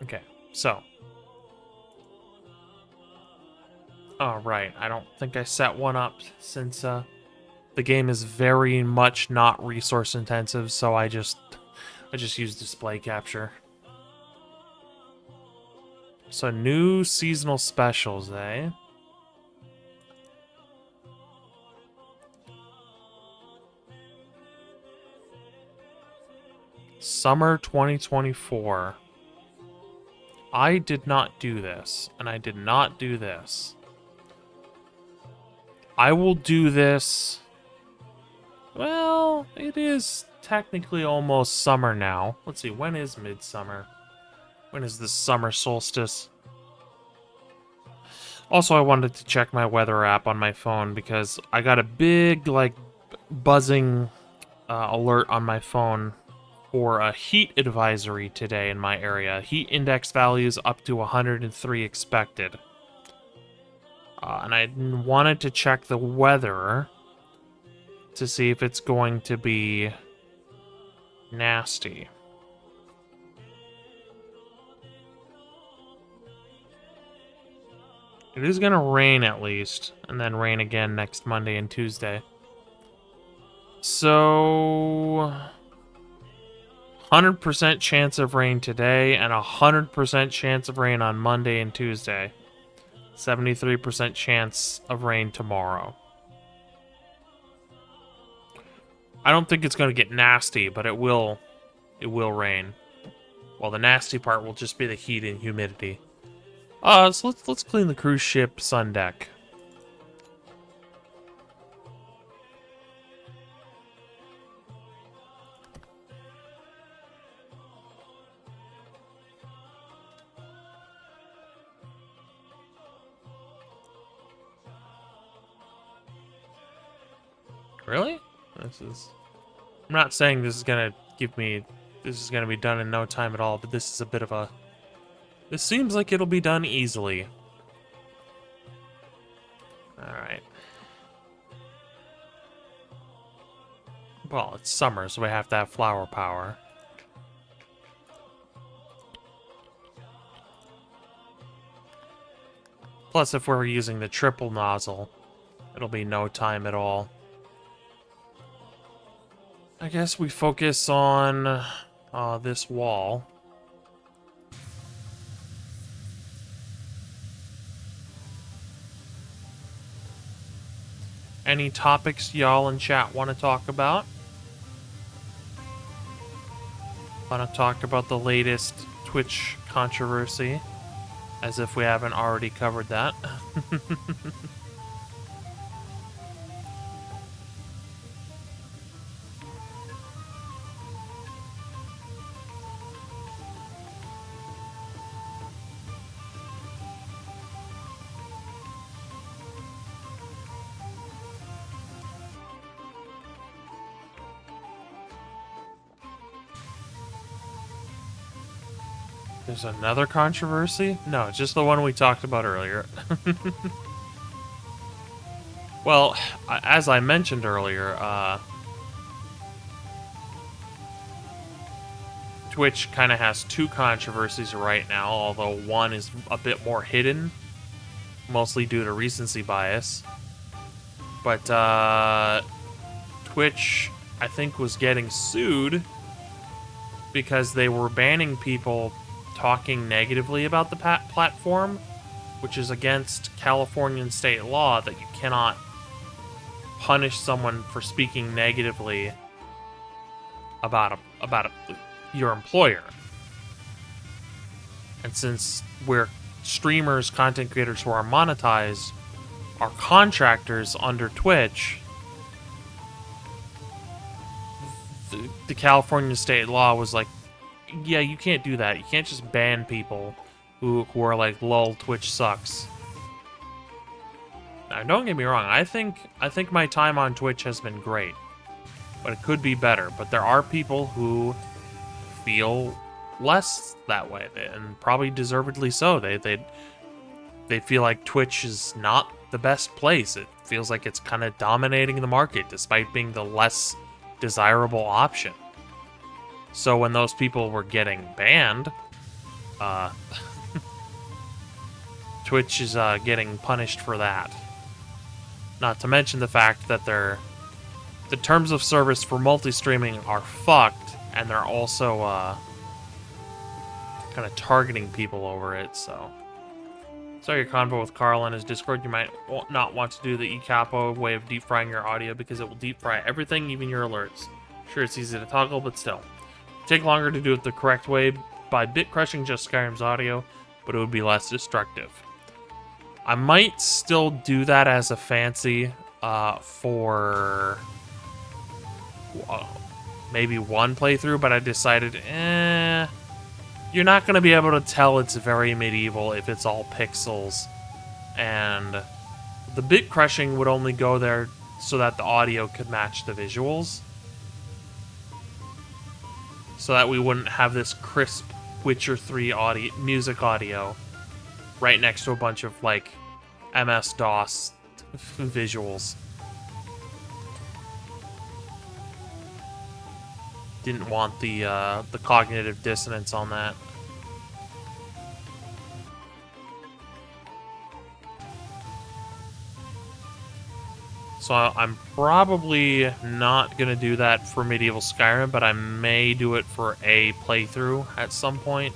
Okay, so. Oh, right. I don't think I set one up since the game is very much not resource intensive, so I just use display capture. So new seasonal specials, eh? Summer 2024. I did not do this, and I did not do this. I will do this. Well, it is technically almost summer now. Let's see, when is midsummer? When is the summer solstice? Also, I wanted to check my weather app on my phone because I got a big, like, buzzing alert on my phone for a heat advisory today in my area. Heat index values up to 103 expected. And I wanted to check the weather to see if it's going to be nasty. It is going to rain at least, and then rain again next Monday and Tuesday. So, 100% chance of rain today, and 100% chance of rain on Monday and Tuesday. 73% chance of rain tomorrow. I don't think it's going to get nasty, but it will rain. Well, the nasty part will just be the heat and humidity. So let's clean the cruise ship sun deck. Really? I'm not saying this is gonna this is gonna be done in no time at all, but this is a bit of a. This seems like it'll be done easily. All right. Well, it's summer, so we have to have flower power. Plus, if we're using the triple nozzle, it'll be no time at all. I guess we focus on this wall. Any topics y'all in chat want to talk about? Want to talk about the latest Twitch controversy? As if we haven't already covered that. There's another controversy? No, just the one we talked about earlier. Well, as I mentioned earlier, Twitch kind of has two controversies right now, although one is a bit more hidden, mostly due to recency bias. But Twitch, I think, was getting sued because they were banning people talking negatively about the platform, which is against Californian state law that you cannot punish someone for speaking negatively about your employer. And since we're streamers, content creators who are monetized, are contractors under Twitch, the California state law was like, yeah, you can't do that. You can't just ban people who are like, lol, Twitch sucks. Now, don't get me wrong. I think my time on Twitch has been great, but it could be better. But there are people who feel less that way, and probably deservedly so. They feel like Twitch is not the best place. It feels like it's kind of dominating the market, despite being the less desirable option. So when those people were getting banned, Uh, Twitch is getting punished for that. Not to mention the fact that the terms of service for multi-streaming are fucked, and they're also kind of targeting people over it, so. Sorry, your convo with Carl on his Discord. You might not want to do the eCapo way of deep frying your audio because it will deep fry everything, even your alerts. Sure, it's easy to toggle, but still. It'd take longer to do it the correct way by bit crushing just Skyrim's audio, but it would be less destructive. I might still do that as a fancy for maybe one playthrough, but I decided, you're not going to be able to tell it's very medieval if it's all pixels. And the bit crushing would only go there so that the audio could match the visuals. So that we wouldn't have this crisp Witcher 3 music audio right next to a bunch of, like, MS-DOS visuals. Didn't want the cognitive dissonance on that. So I'm probably not going to do that for Medieval Skyrim, but I may do it for a playthrough at some point.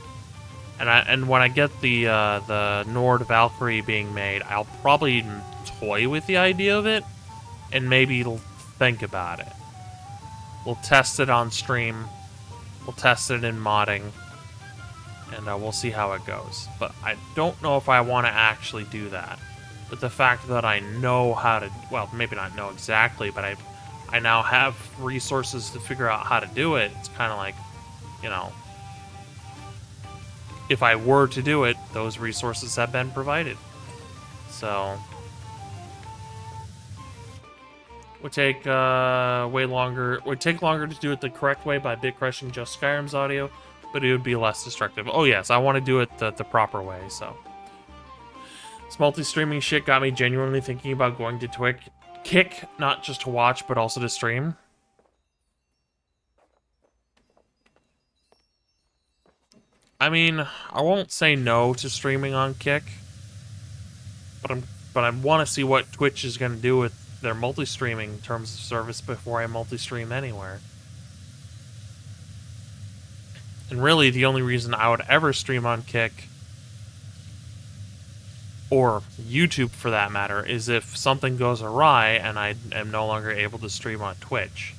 And when I get the Nord Valkyrie being made, I'll probably toy with the idea of it and maybe think about it. We'll test it on stream. We'll test it in modding. And we'll see how it goes. But I don't know if I want to actually do that. But the fact that I know how to... Well, maybe not know exactly, but I now have resources to figure out how to do it. It's kind of like, you know... If I were to do it, those resources have been provided. So... Would take way longer. Would take longer to do it the correct way by bit crushing just Skyrim's audio, but it would be less destructive. Oh yes, I want to do it the proper way. So this multi-streaming shit got me genuinely thinking about going to Kick, not just to watch, but also to stream. I mean, I won't say no to streaming on Kick, but I want to see what Twitch is going to do with their multi-streaming terms of service before I multi-stream anywhere. And really, the only reason I would ever stream on Kick, or YouTube for that matter, is if something goes awry and I am no longer able to stream on Twitch.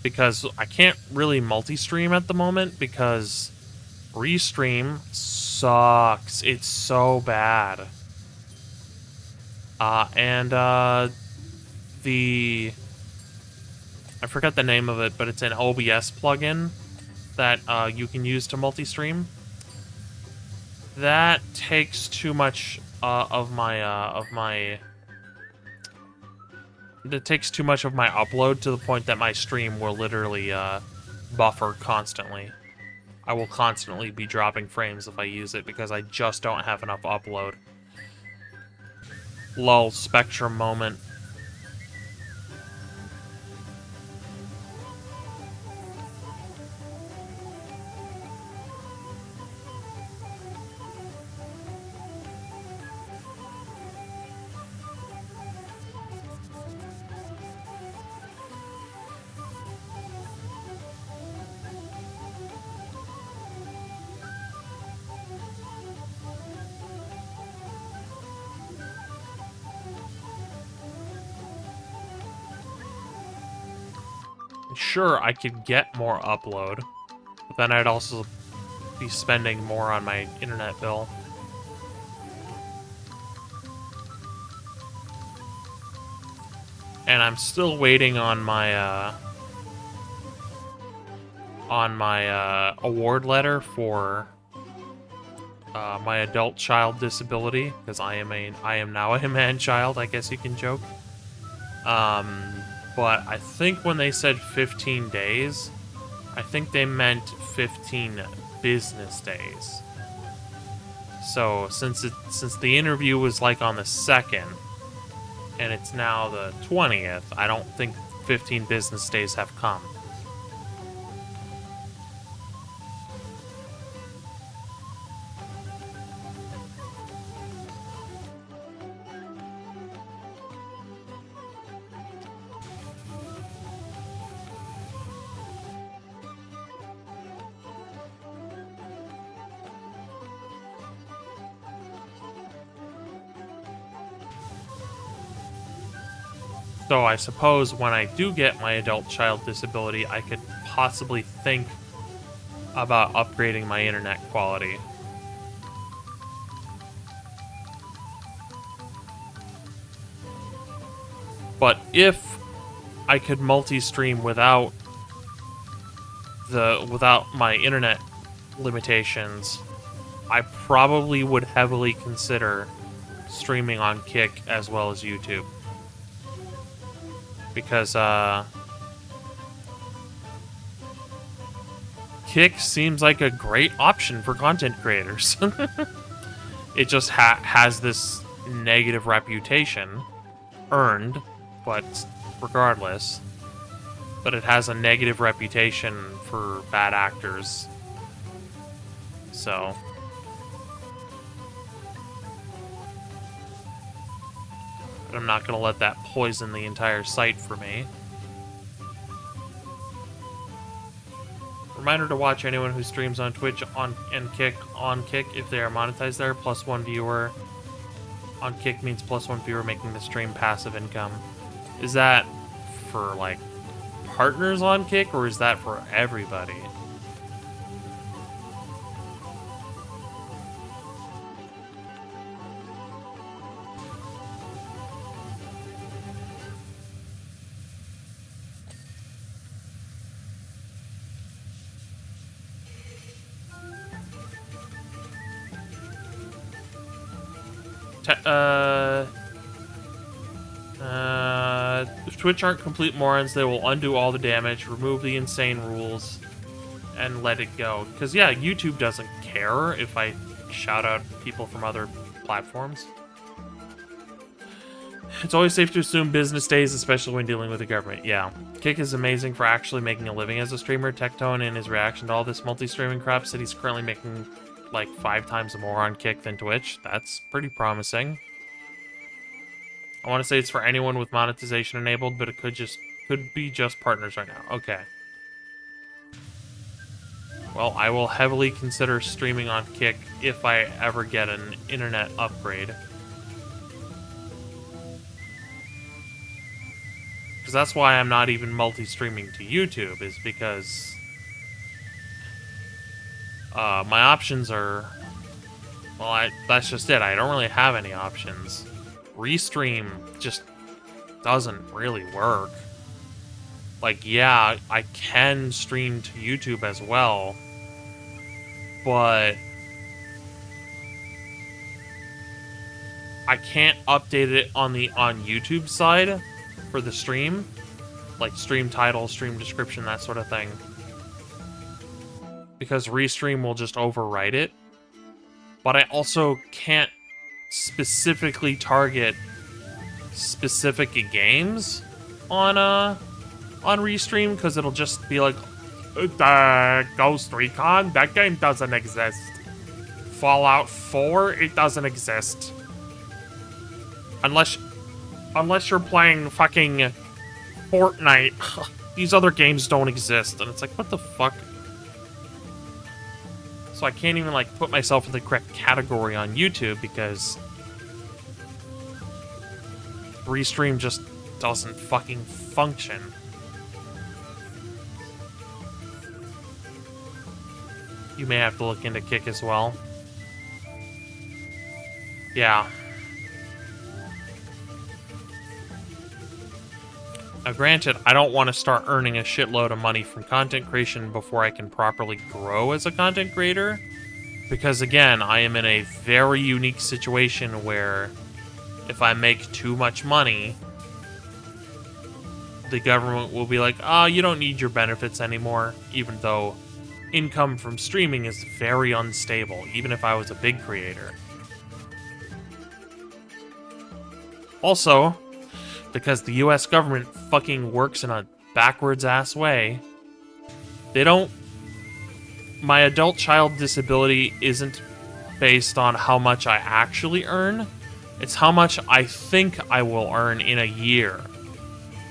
Because I can't really multi-stream at the moment because Restream sucks. It's so bad. I forgot the name of it, but it's an OBS plugin that you can use to multi-stream. That takes too much of my it takes too much of my upload to the point that my stream will literally buffer constantly. I will constantly be dropping frames if I use it because I just don't have enough upload. Lol, Spectrum moment. Sure, I could get more upload, but then I'd also be spending more on my internet bill. And I'm still waiting on my award letter for my adult child disability, because I am now a man-child, I guess you can joke. But I think when they said 15 days, I think they meant 15 business days. So since the interview was like on the 2nd, and it's now the 20th, I don't think 15 business days have come. So I suppose when I do get my adult child disability, I could possibly think about upgrading my internet quality. But if I could multi-stream without my internet limitations, I probably would heavily consider streaming on Kick as well as YouTube. Because Kick seems like a great option for content creators. It just has this negative reputation, earned, but regardless. But it has a negative reputation for bad actors. So... but I'm not going to let that poison the entire site for me. Reminder to watch anyone who streams on Twitch and Kick on Kick if they are monetized there. +1 viewer on Kick means +1 viewer making the stream passive income. Is that for, like, partners on Kick, or is that for everybody? If Twitch aren't complete morons, they will undo all the damage, remove the insane rules, and let it go. Because, yeah, YouTube doesn't care if I shout out people from other platforms. It's always safe to assume business days, especially when dealing with the government. Yeah. Kick is amazing for actually making a living as a streamer. Tectone, in his reaction to all this multi-streaming crap, said he's currently making like 5 times more on Kick than Twitch. That's pretty promising. I want to say it's for anyone with monetization enabled, but it could be just partners right now. Okay. Well, I will heavily consider streaming on Kick if I ever get an internet upgrade. Because that's why I'm not even multi-streaming to YouTube, is because my options are... well, that's just it. I don't really have any options. Restream just doesn't really work. Like, yeah, I can stream to YouTube as well, but I can't update it on YouTube side for the stream, like stream title, stream description, that sort of thing, because Restream will just overwrite it. But I also can't specifically target specific games on Restream, because it'll just be like, Ghost Recon, that game doesn't exist. Fallout 4, it doesn't exist. Unless you're playing fucking Fortnite, these other games don't exist. And it's like, what the fuck? So I can't even, like, put myself in the correct category on YouTube because Restream just doesn't fucking function. You may have to look into Kick as well. Yeah. Now, granted, I don't want to start earning a shitload of money from content creation before I can properly grow as a content creator. Because, again, I am in a very unique situation where if I make too much money, the government will be like, oh, you don't need your benefits anymore, even though income from streaming is very unstable, even if I was a big creator. Also, because the US government fucking works in a backwards-ass way, they don't... my adult child disability isn't based on how much I actually earn, it's how much I think I will earn in a year.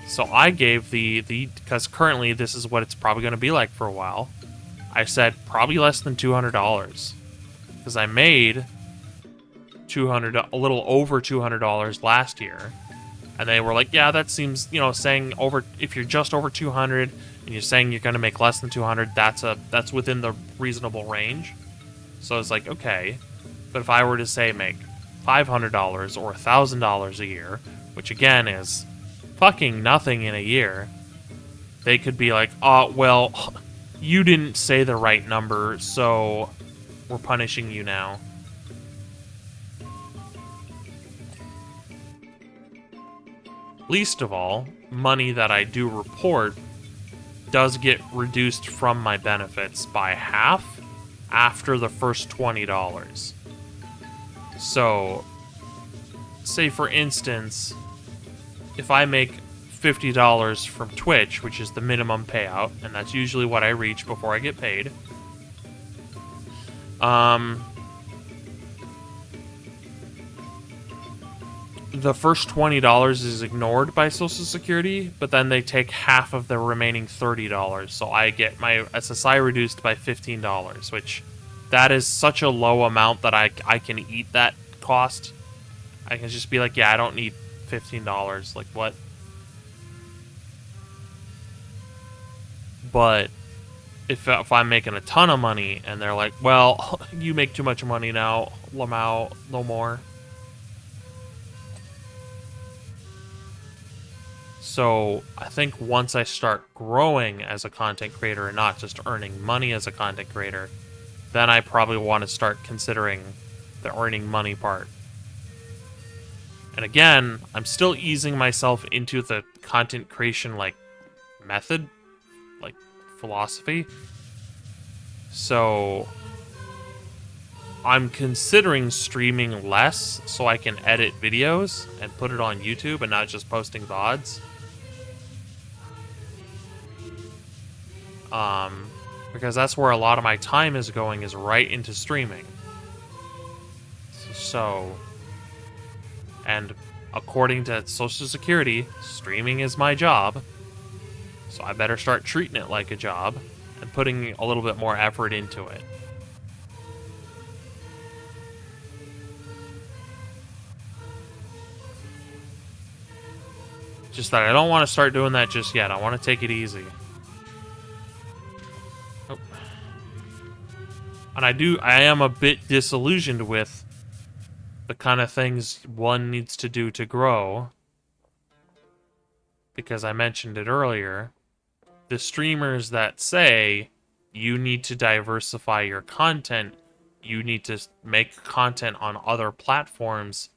So I gave because currently this is what it's probably going to be like for a while, I said probably less than $200. Because I made a little over $200 last year. And they were like, yeah, that seems, you know, saying over, if you're just over 200 and you're saying you're going to make less than 200, that's within the reasonable range. So it's like, okay. But if I were to say make $500 or $1,000 a year, which again is fucking nothing in a year, they could be like, oh, well, you didn't say the right number, so we're punishing you now. Least of all, money that I do report does get reduced from my benefits by half after the first $20. So, say for instance, if I make $50 from Twitch, which is the minimum payout, and that's usually what I reach before I get paid, the first $20 is ignored by Social Security, but then they take half of the remaining $30. So I get my SSI reduced by $15, which that is such a low amount that I can eat that cost. I can just be like, yeah, I don't need $15. Like, what? But if I'm making a ton of money and they're like, well, you make too much money now, Lamau, no more. So I think once I start growing as a content creator and not just earning money as a content creator, then I probably want to start considering the earning money part. And again, I'm still easing myself into the content creation, like, method, like, philosophy. So I'm considering streaming less so I can edit videos and put it on YouTube and not just posting VODs. Because that's where a lot of my time is going, is right into streaming. So, and according to Social Security, streaming is my job. So I better start treating it like a job and putting a little bit more effort into it. Just that I don't want to start doing that just yet. I want to take it easy. Oh. And I am a bit disillusioned with the kind of things one needs to do to grow. Because I mentioned it earlier. The streamers that say you need to diversify your content, you need to make content on other platforms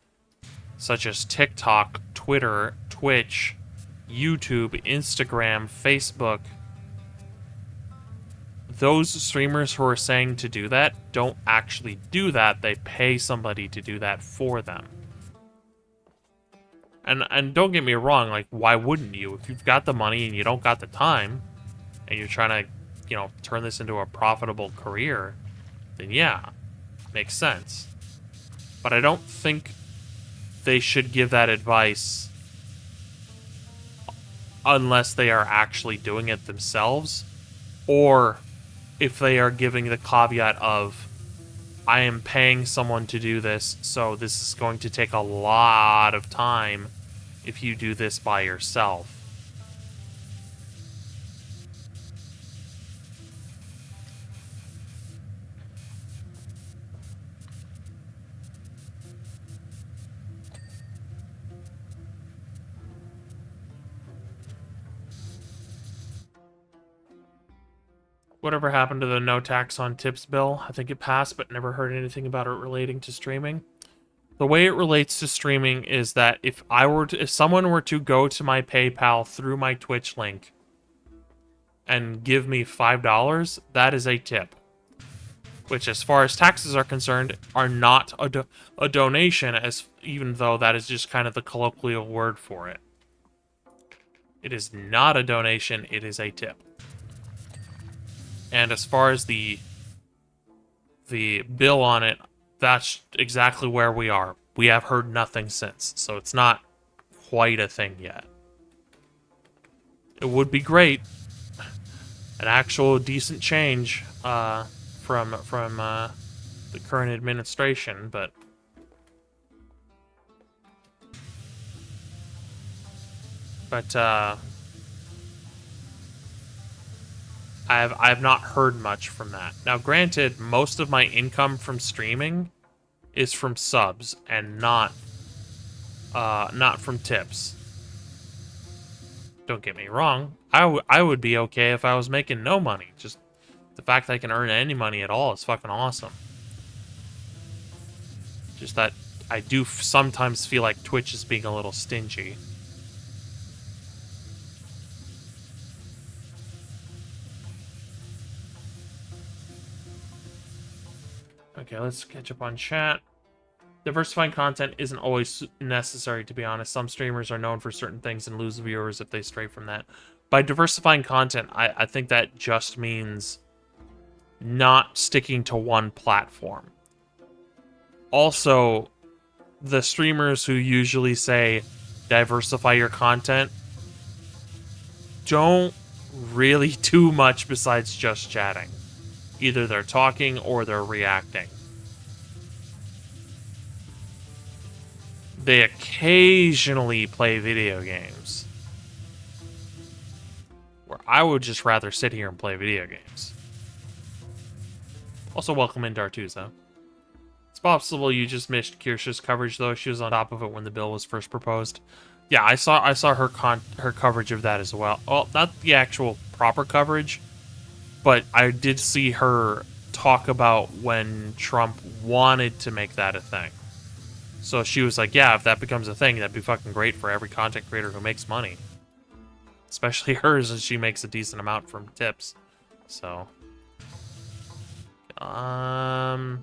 such as TikTok, Twitter, Twitch, YouTube, Instagram, Facebook. Those streamers who are saying to do that don't actually do that. They pay somebody to do that for them. And don't get me wrong, like, why wouldn't you? If you've got the money and you don't got the time, and you're trying to, you know, turn this into a profitable career, then yeah, makes sense. But I don't think they should give that advice unless they are actually doing it themselves, or if they are giving the caveat of, I am paying someone to do this, so this is going to take a lot of time if you do this by yourself. Whatever happened to the no tax on tips bill? I think it passed, but never heard anything about it relating to streaming. The way it relates to streaming is that if someone were to go to my PayPal through my Twitch link and give me $5, that is a tip. Which, as far as taxes are concerned, are not a donation, even though that is just kind of the colloquial word for it. It is not a donation, it is a tip. And as far as the bill on it, that's exactly where we are. We have heard nothing since, so it's not quite a thing yet. It would be great, an actual decent change from the current administration, but But I've not heard much from that. Now, granted, most of my income from streaming is from subs and not from tips. Don't get me wrong. I would be okay if I was making no money. Just the fact that I can earn any money at all is fucking awesome. Just that I do sometimes feel like Twitch is being a little stingy. Okay, let's catch up on chat. Diversifying content isn't always necessary, to be honest. Some streamers are known for certain things and lose viewers if they stray from that. By diversifying content, I think that just means not sticking to one platform. Also, the streamers who usually say diversify your content don't really do much besides just chatting. Either they're talking or they're reacting. They occasionally play video games, where I would just rather sit here and play video games. Also, welcome in Dartuza. It's possible you just missed Kirsha's coverage, though. She was on top of it when the bill was first proposed. Yeah, I saw her coverage of that as well. Well, not the actual proper coverage, but I did see her talk about when Trump wanted to make that a thing. So she was like, yeah, if that becomes a thing, that'd be fucking great for every content creator who makes money. Especially hers, as she makes a decent amount from tips. So. Done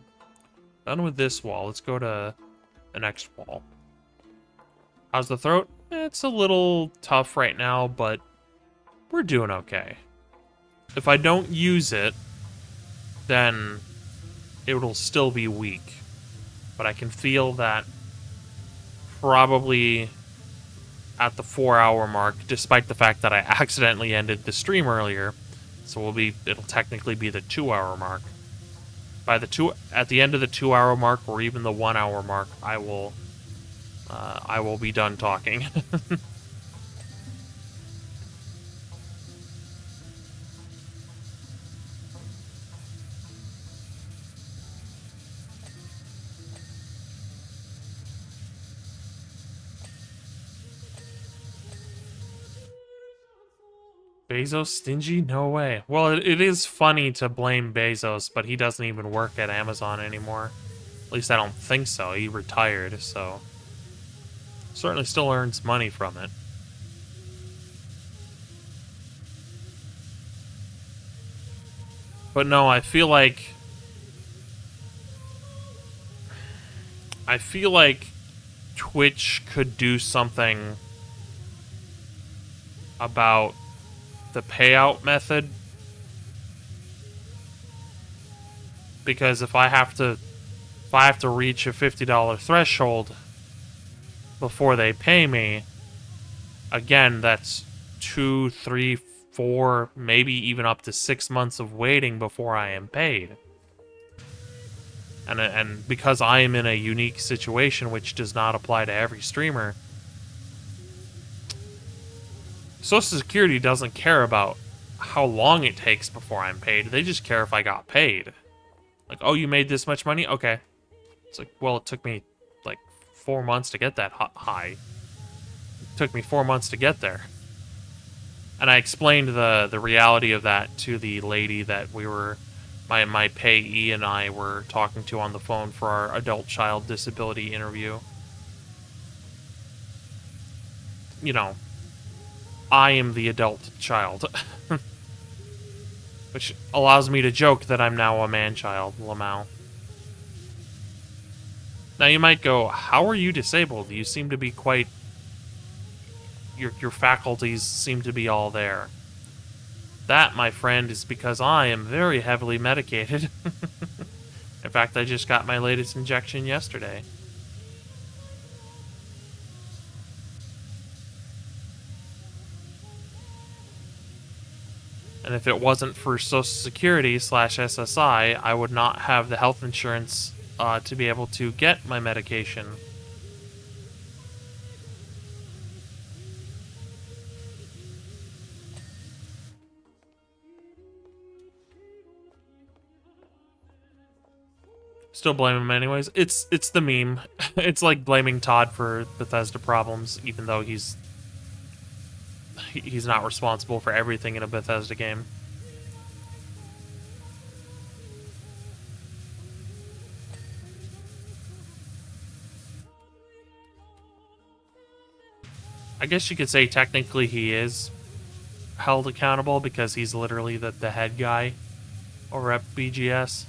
with this wall. Let's go to the next wall. How's the throat? It's a little tough right now, but we're doing okay. If I don't use it, then it'll still be weak. But I can feel that probably at the 4-hour mark, despite the fact that I accidentally ended the stream earlier. So it'll technically be the 2-hour mark. At the end of the 2-hour mark, or even the 1-hour mark, I will be done talking. Bezos stingy? No way. Well, it is funny to blame Bezos, but he doesn't even work at Amazon anymore. At least I don't think so. He retired, so certainly still earns money from it. But no, I feel like Twitch could do something about the payout method, because if I have to reach a $50 threshold before they pay me, again, that's 2, 3, 4, maybe even up to 6 months of waiting before I am paid. And because I am in a unique situation which does not apply to every streamer, Social Security doesn't care about how long it takes before I'm paid. They just care if I got paid. Like, oh, you made this much money? Okay. It's like, well, it took me, like, 4 months to get that high. It took me 4 months to get there. And I explained the reality of that to the lady that my payee and I were talking to on the phone for our adult child disability interview. You know, I am the adult child. Which allows me to joke that I'm now a man-child, Lamau. Now you might go, how are you disabled? You seem to be quite... Your faculties seem to be all there. That, my friend, is because I am very heavily medicated. In fact, I just got my latest injection yesterday. And if it wasn't for Social Security / SSI, I would not have the health insurance to be able to get my medication. Still blame him anyways. It's the meme. It's like blaming Todd for Bethesda problems, even though he's not responsible for everything in a Bethesda game. I guess you could say technically he is held accountable because he's literally the head guy over at BGS.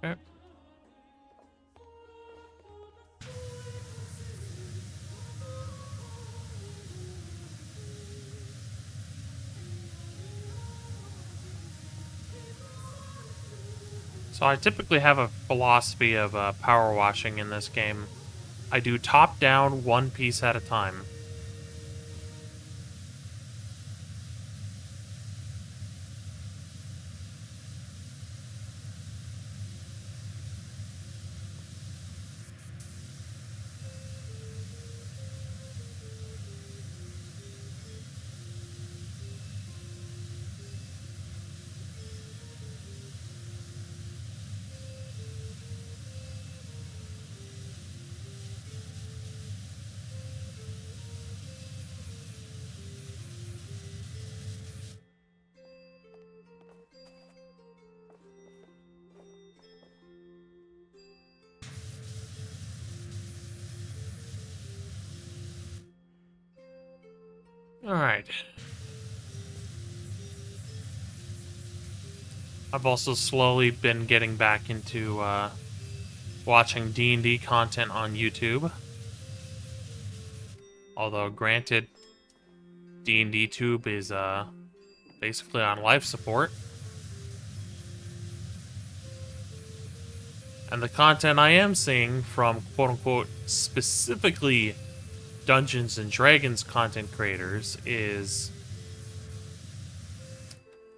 Okay. So I typically have a philosophy of power washing in this game. I do top down, one piece at a time. Alright. I've also slowly been getting back into watching D&D content on YouTube. Although, granted, D&D Tube is basically on life support. And the content I am seeing from quote-unquote specifically Dungeons and Dragons content creators is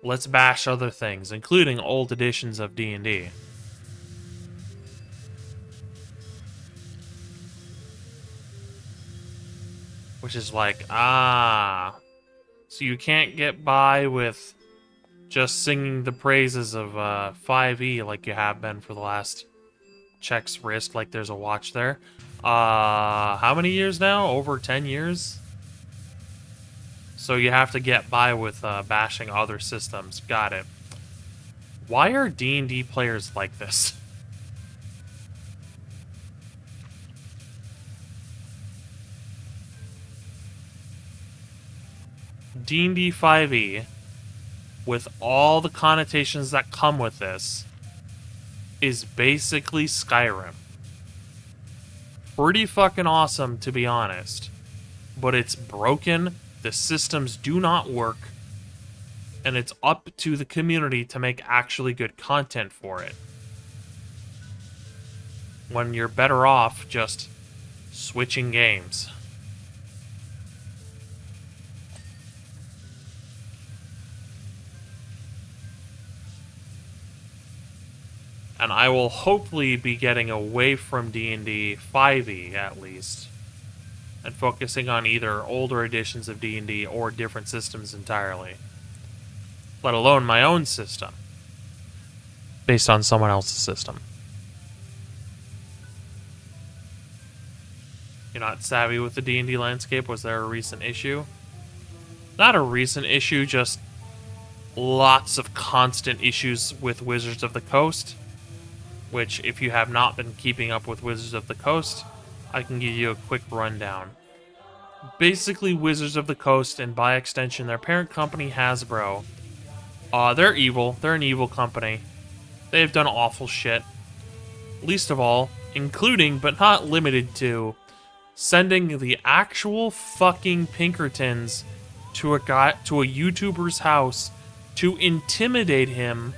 let's bash other things, including old editions of D&D. Which is like, so you can't get by with just singing the praises of 5e like you have been for the last check's wrist, like there's a watch there. How many years now? Over 10 years? So you have to get by with bashing other systems. Got it. Why are D&D players like this? D&D 5e, with all the connotations that come with this, is basically Skyrim. Pretty fucking awesome, to be honest. But it's broken, the systems do not work, and it's up to the community to make actually good content for it. When you're better off just switching games. And I will hopefully be getting away from D&D 5e, at least, and focusing on either older editions of D&D or different systems entirely. Let alone my own system, based on someone else's system. You're not savvy with the D&D landscape? Was there a recent issue? Not a recent issue, just lots of constant issues with Wizards of the Coast. Which, if you have not been keeping up with Wizards of the Coast, I can give you a quick rundown. Basically, Wizards of the Coast, and by extension their parent company, Hasbro, they're evil. They're an evil company. They've done awful shit. Least of all, including, but not limited to, sending the actual fucking Pinkertons to a YouTuber's house to intimidate him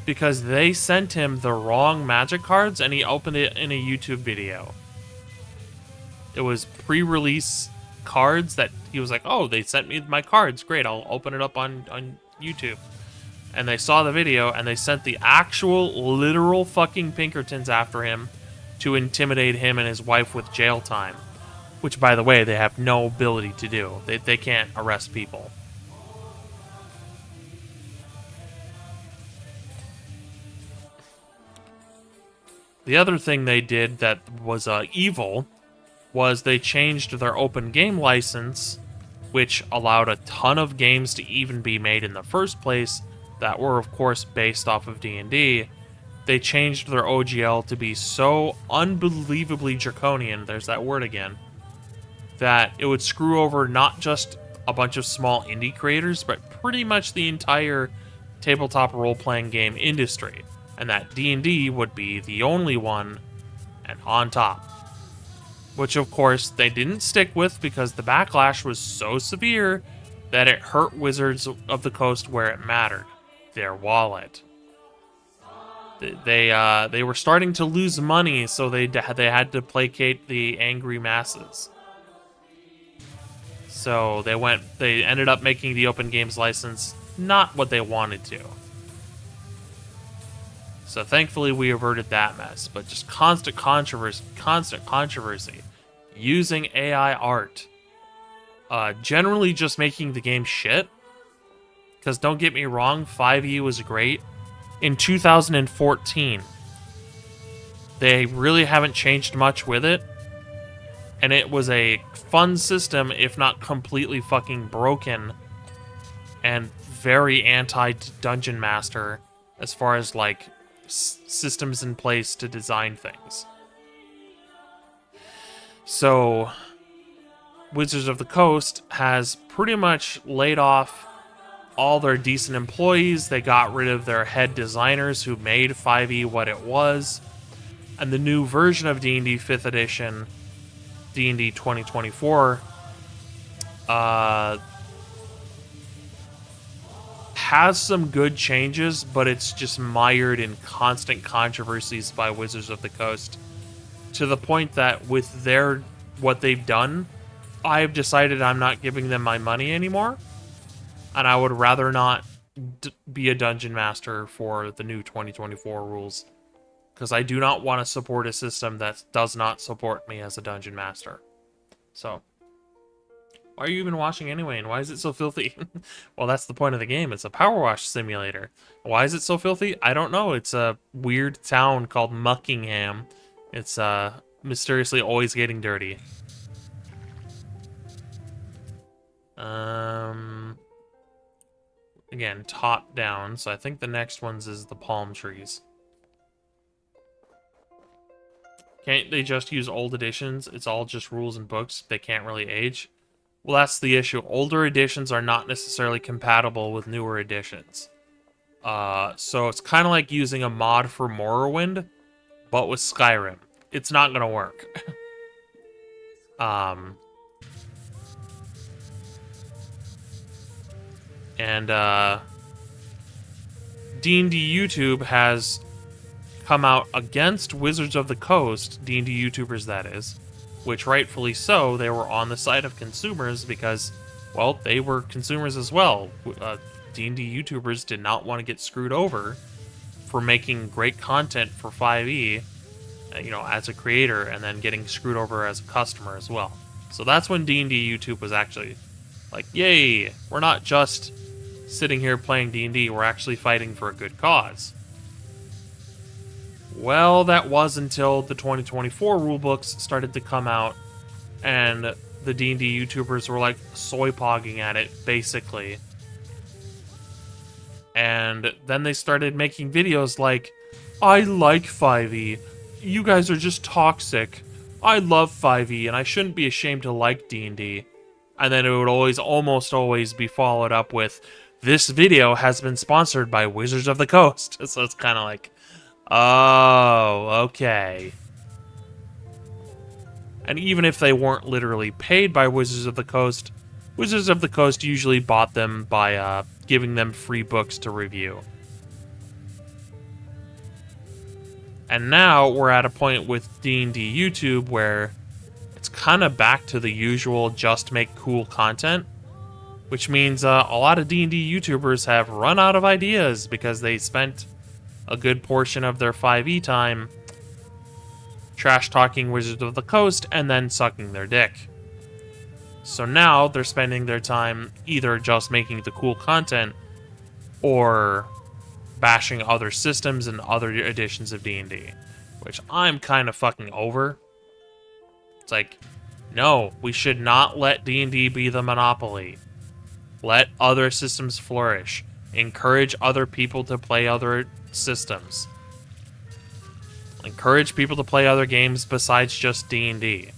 because they sent him the wrong magic cards and he opened it in a YouTube video. It was pre-release cards that he was like, oh, they sent me my cards. Great, I'll open it up on YouTube. And they saw the video and they sent the actual literal fucking Pinkertons after him to intimidate him and his wife with jail time. Which, by the way, they have no ability to do. They can't arrest people. The other thing they did that was evil was they changed their open game license, which allowed a ton of games to even be made in the first place that were, of course, based off of D&D. They changed their OGL to be so unbelievably draconian, there's that word again, that it would screw over not just a bunch of small indie creators, but pretty much the entire tabletop role-playing game industry, and that D&D would be the only one and on top. Which, of course, they didn't stick with because the backlash was so severe that it hurt Wizards of the Coast where it mattered, their wallet. They were starting to lose money, so they had to placate the angry masses. So they ended up making the open games license not what they wanted to. So thankfully we averted that mess, but just constant controversy. Using AI art. Generally just making the game shit. Because don't get me wrong, 5e was great. In 2014, they really haven't changed much with it. And it was a fun system, if not completely fucking broken. And very anti-Dungeon Master as far as, like, systems in place to design things. So, Wizards of the Coast has pretty much laid off all their decent employees. They got rid of their head designers who made 5e what it was. And the new version of D&D 5th edition, D&D 2024, has some good changes, but it's just mired in constant controversies by Wizards of the Coast, to the point that with what they've done, I've decided I'm not giving them my money anymore, and I would rather not be a dungeon master for the new 2024 rules, because I do not want to support a system that does not support me as a dungeon master. So, why are you even watching anyway, and why is it so filthy? Well, that's the point of the game. It's a PowerWash simulator. Why is it so filthy? I don't know. It's a weird town called Muckingham. It's mysteriously always getting dirty. Again, top down, so I think the next ones is the palm trees. Can't they just use old editions? It's all just rules and books. They can't really age. Well, that's the issue. Older editions are not necessarily compatible with newer editions. So it's kind of like using a mod for Morrowind, but with Skyrim. It's not going to work. And D&D YouTube has come out against Wizards of the Coast, D&D YouTubers that is, which rightfully so, they were on the side of consumers because, well, they were consumers as well. D&D YouTubers did not want to get screwed over for making great content for 5e, you know, as a creator, and then getting screwed over as a customer as well. So that's when D&D YouTube was actually like, yay, we're not just sitting here playing D&D, we're actually fighting for a good cause. Well, that was until the 2024 rulebooks started to come out, and the D&D YouTubers were like soy-pogging at it, basically. And then they started making videos like, I like 5e, you guys are just toxic, I love 5e, and I shouldn't be ashamed to like D&D. And then it would almost always be followed up with, this video has been sponsored by Wizards of the Coast. So it's kind of like, oh, okay. And even if they weren't literally paid by Wizards of the Coast usually bought them by giving them free books to review. And now we're at a point with D&D YouTube where it's kind of back to the usual just make cool content, which means a lot of D&D YouTubers have run out of ideas because they spent a good portion of their 5e time trash-talking Wizards of the Coast and then sucking their dick. So now they're spending their time either just making the cool content or bashing other systems and other editions of D&D, which I'm kind of fucking over. It's like, no, we should not let D&D be the monopoly. Let other systems flourish. Encourage other people to play other systems. Encourage people to play other games besides just D&D.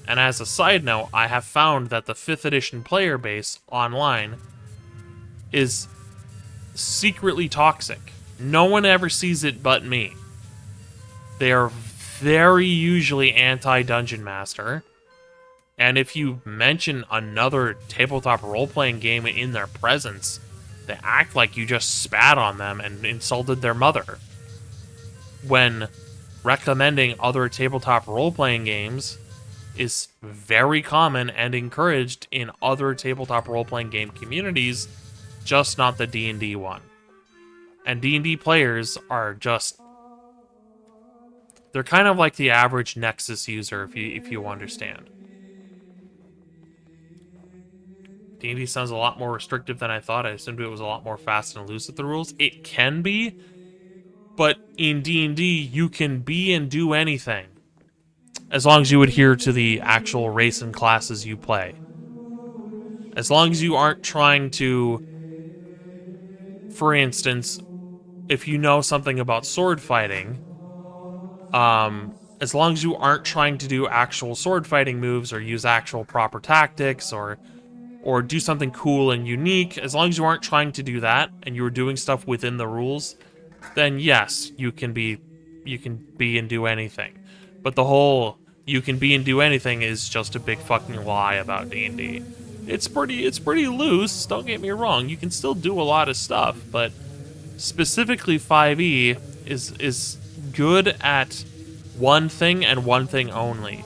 And as a side note, I have found that the 5th edition player base online is secretly toxic. No one ever sees it but me. They are very usually anti-Dungeon Master. And if you mention another tabletop role-playing game in their presence, they act like you just spat on them and insulted their mother. When recommending other tabletop role-playing games is very common and encouraged in other tabletop role-playing game communities, just not the D&D one. And D&D players are just... they're kind of like the average Nexus user, if you understand. D&D sounds a lot more restrictive than I thought. I assumed it was a lot more fast and loose with the rules. It can be, but in D&D, you can be and do anything, as long as you adhere to the actual race and classes you play. As long as you aren't trying to... for instance, if you know something about sword fighting, as long as you aren't trying to do actual sword fighting moves or use actual proper tactics or do something cool and unique, as long as you aren't trying to do that and you're doing stuff within the rules, then yes, you can be and do anything. But the whole you can be and do anything is just a big fucking lie about D&D. It's pretty loose, don't get me wrong. You can still do a lot of stuff, but specifically 5e is good at one thing and one thing only,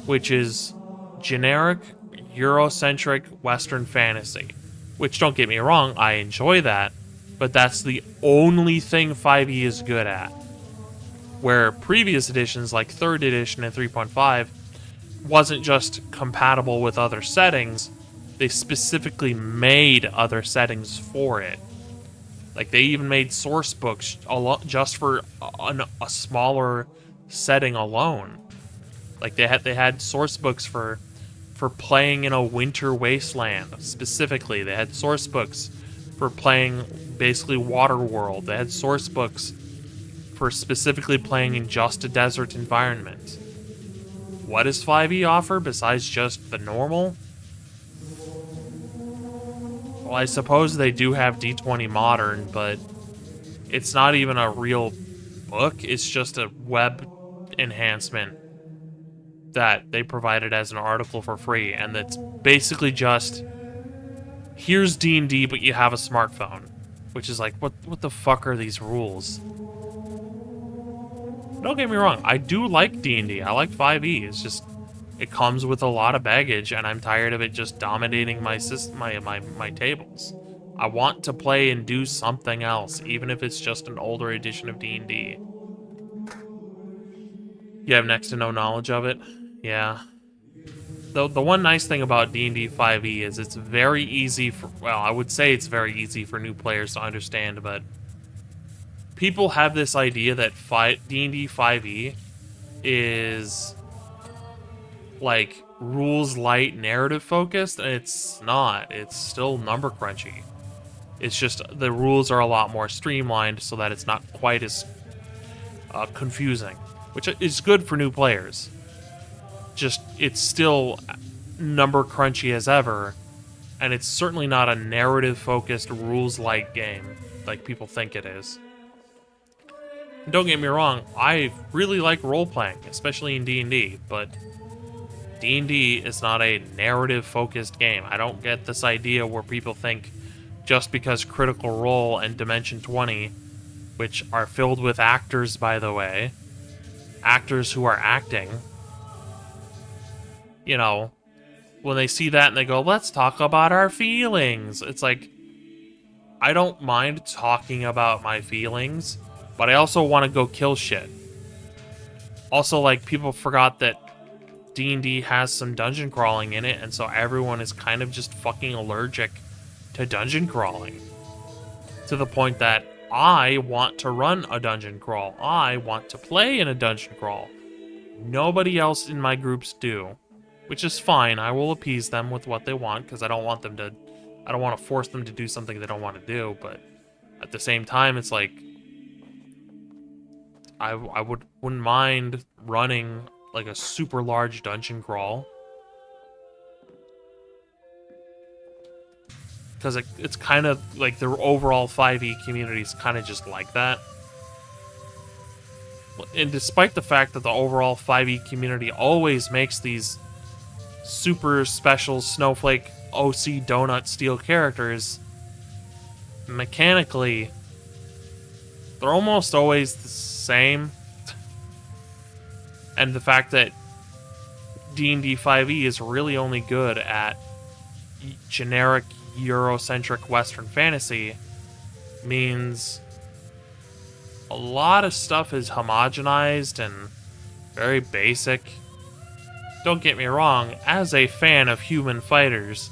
which is generic Eurocentric Western fantasy. Which, don't get me wrong, I enjoy that, but that's the only thing 5e is good at. Where previous editions, like 3rd edition and 3.5, wasn't just compatible with other settings, they specifically made other settings for it. Like, they even made source books just for a smaller setting alone. Like, they had source books for playing in a winter wasteland, specifically. They had source books for playing, basically, Waterworld. They had source books for specifically playing in just a desert environment. What does 5e offer besides just the normal? Well, I suppose they do have D20 Modern, but it's not even a real book. It's just a web enhancement that they provided as an article for free, and that's basically just, here's D&D, but you have a smartphone. Which is like, what the fuck are these rules? Don't get me wrong, I do like D&D. I like 5e. It's just, it comes with a lot of baggage, and I'm tired of it just dominating my tables. I want to play and do something else, even if it's just an older edition of D&D. You have next to no knowledge of it? Yeah. The one nice thing about D&D 5e is it's very easy for... well, I would say it's very easy for new players to understand, but... people have this idea that D&D 5e is... like, rules light, narrative focused, and it's not. It's still number crunchy. It's just the rules are a lot more streamlined so that it's not quite as confusing, which is good for new players. Just, it's still number crunchy as ever, and it's certainly not a narrative focused, rules light game like people think it is. And don't get me wrong, I really like role playing, especially in D&D, but D&D is not a narrative-focused game. I don't get this idea where people think just because Critical Role and Dimension 20, which are filled with actors, by the way, actors who are acting, you know, when they see that and they go, let's talk about our feelings. It's like, I don't mind talking about my feelings, but I also want to go kill shit. Also, like, people forgot that D&D has some dungeon crawling in it, and so everyone is kind of just fucking allergic to dungeon crawling. To the point that I want to run a dungeon crawl. I want to play in a dungeon crawl. Nobody else in my groups do. Which is fine. I will appease them with what they want, because I don't want to force them to do something they don't want to do, but at the same time, it's like, I wouldn't mind running like a super large dungeon crawl. Because it's kind of like the overall 5e community is kind of just like that. And despite the fact that the overall 5e community always makes these super special snowflake OC donut steel characters, mechanically, they're almost always the same. And the fact that D&D 5e is really only good at generic Eurocentric Western fantasy means a lot of stuff is homogenized and very basic. Don't get me wrong, as a fan of human fighters,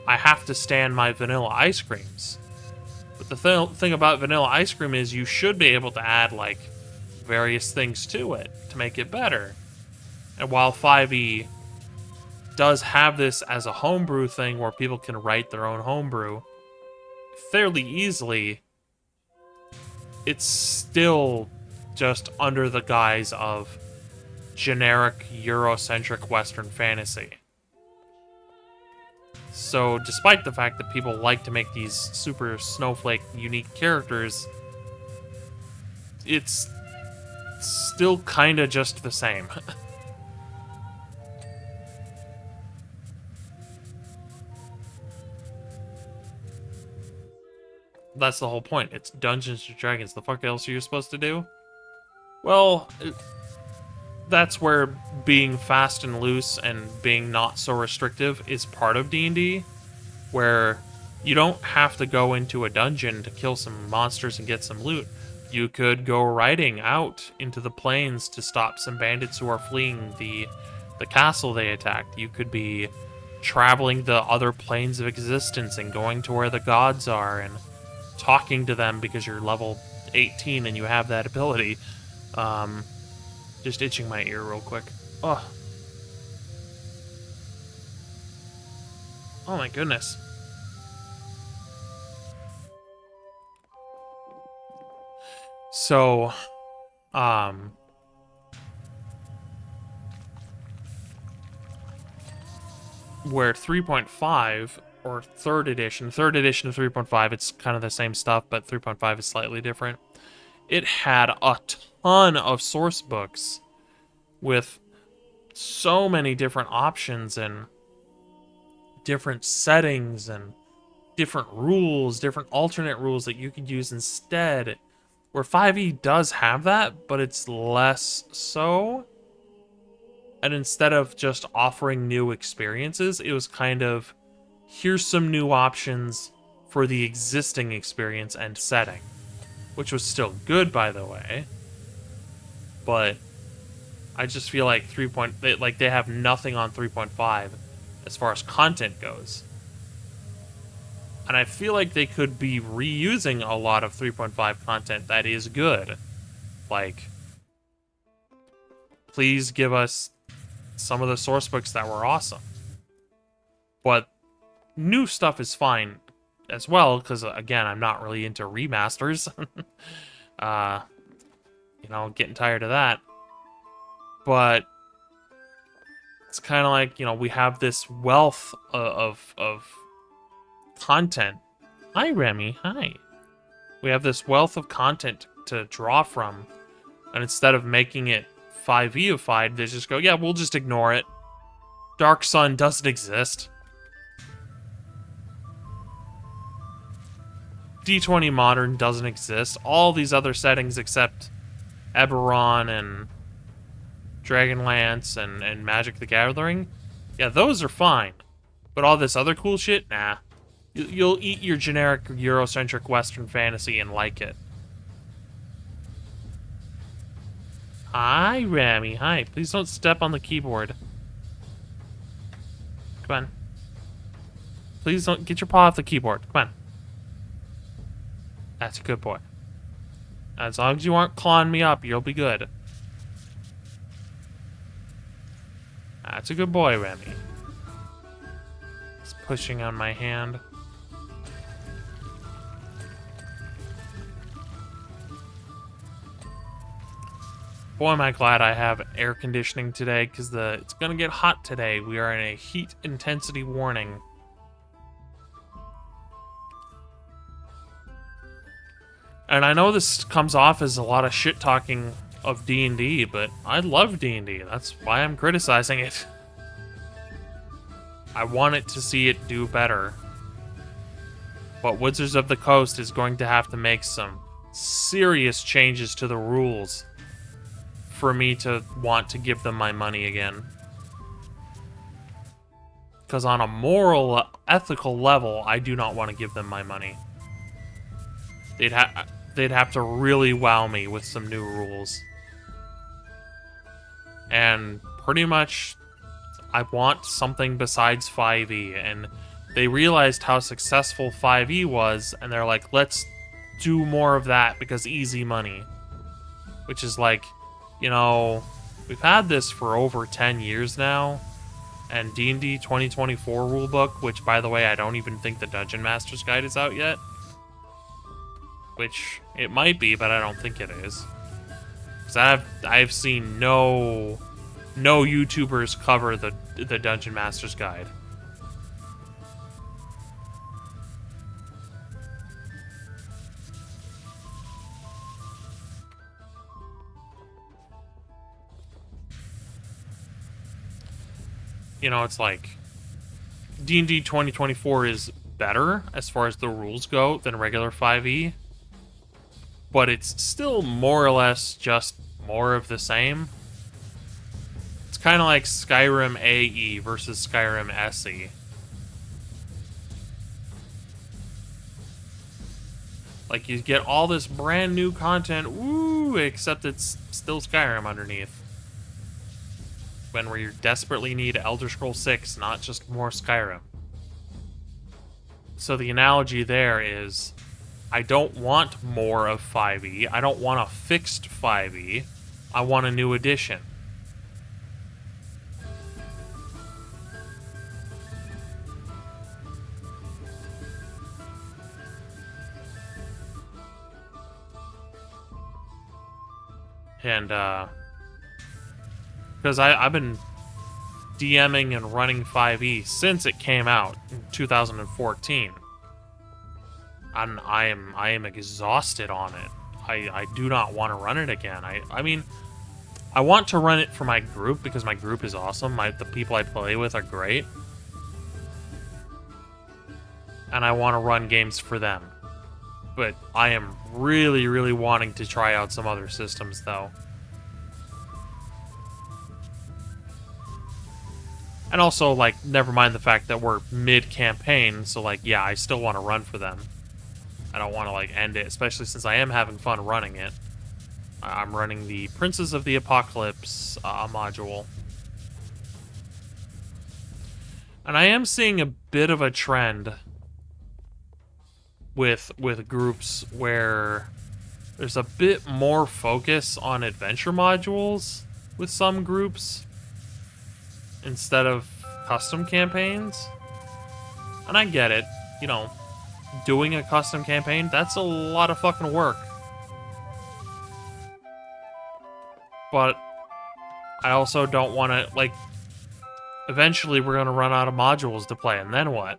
I have to stand my vanilla ice creams. But the thing about vanilla ice cream is you should be able to add, like, various things to it to make it better. And while 5e does have this as a homebrew thing where people can write their own homebrew fairly easily, it's still just under the guise of generic Eurocentric Western fantasy. So despite the fact that people like to make these super snowflake unique characters, it's still kind of just the same. That's the whole point. It's Dungeons & Dragons. The fuck else are you supposed to do? Well, that's where being fast and loose and being not so restrictive is part of D&D, where you don't have to go into a dungeon to kill some monsters and get some loot. You could go riding out into the plains to stop some bandits who are fleeing the castle they attacked. You could be traveling the other planes of existence and going to where the gods are and talking to them because you're level 18 and you have that ability. Just itching my ear real quick. Oh. Oh my goodness. So, where 3.5 or third edition of 3.5, it's kind of the same stuff, but 3.5 is slightly different. It had a ton of source books with so many different options and different settings and different rules, different alternate rules that you could use instead. Where 5e does have that, but it's less so. And instead of just offering new experiences, it was kind of, here's some new options for the existing experience and setting. Which was still good, by the way. But I just feel like they have nothing on 3.5 as far as content goes. And I feel like they could be reusing a lot of 3.5 content that is good. Like, please give us some of the source books that were awesome. But new stuff is fine as well, because, again, I'm not really into remasters. You know, getting tired of that. But it's kind of like, you know, we have this wealth of content. Hi, Remy. Hi. We have this wealth of content to draw from. And instead of making it 5e-ified, they just go, yeah, we'll just ignore it. Dark Sun doesn't exist. D20 Modern doesn't exist. All these other settings except Eberron and Dragonlance and Magic the Gathering, yeah, those are fine. But all this other cool shit, nah. You'll eat your generic Eurocentric Western fantasy and like it. Hi, Rami. Hi. Please don't step on the keyboard. Come on. Please don't get your paw off the keyboard. Come on. That's a good boy. As long as you aren't clawing me up, you'll be good. That's a good boy, Remy. He's pushing on my hand. Boy, am I glad I have air conditioning today, because it's gonna get hot today. We are in a heat intensity warning. And I know this comes off as a lot of shit talking of D&D, but I love D&D. That's why I'm criticizing it. I want it to see it do better. But Wizards of the Coast is going to have to make some serious changes to the rules for me to want to give them my money again. Because on a moral, ethical level, I do not want to give them my money. They'd have to really wow me with some new rules. And pretty much, I want something besides 5e. And they realized how successful 5e was, and they're like, let's do more of that because easy money. Which is like, you know, we've had this for over 10 years now. And D&D 2024 rulebook, which, by the way, I don't even think the Dungeon Master's Guide is out yet. Which, it might be, but I don't think it is. Because I've seen no YouTubers cover the Dungeon Master's Guide. You know, it's like D&D 2024 is better as far as the rules go than regular 5e, but it's still more or less just more of the same. It's kind of like Skyrim AE versus Skyrim SE. Like, you get all this brand new content, woo, except it's still Skyrim underneath. When we desperately need Elder Scrolls 6, not just more Skyrim. So the analogy there is, I don't want more of 5e. I don't want a fixed 5e. I want a new edition. And, because I've been DMing and running 5e since it came out in 2014. And I am exhausted on it. I do not want to run it again. I mean, I want to run it for my group because my group is awesome. The people I play with are great. And I want to run games for them. But I am really, really wanting to try out some other systems, though. And also, like, never mind the fact that we're mid-campaign, so, like, yeah, I still want to run for them. I don't want to, like, end it, especially since I am having fun running it. I'm running the Princes of the Apocalypse module. And I am seeing a bit of a trend with groups where there's a bit more focus on adventure modules with some groups instead of custom campaigns. And I get it, you know, doing a custom campaign, that's a lot of fucking work. But I also don't want to, like, eventually we're going to run out of modules to play, and then what?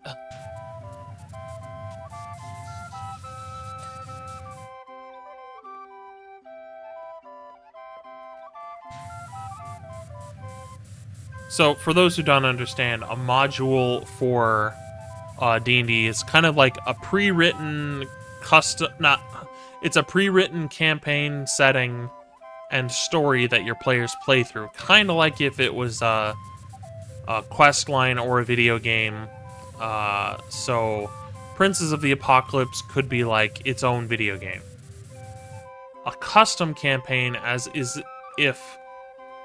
So, for those who don't understand, a module for D&D is kind of like a pre-written custom... it's a pre-written campaign setting, and story that your players play through, kind of like if it was a quest line or a video game. So Princes of the Apocalypse could be like its own video game. A custom campaign as is if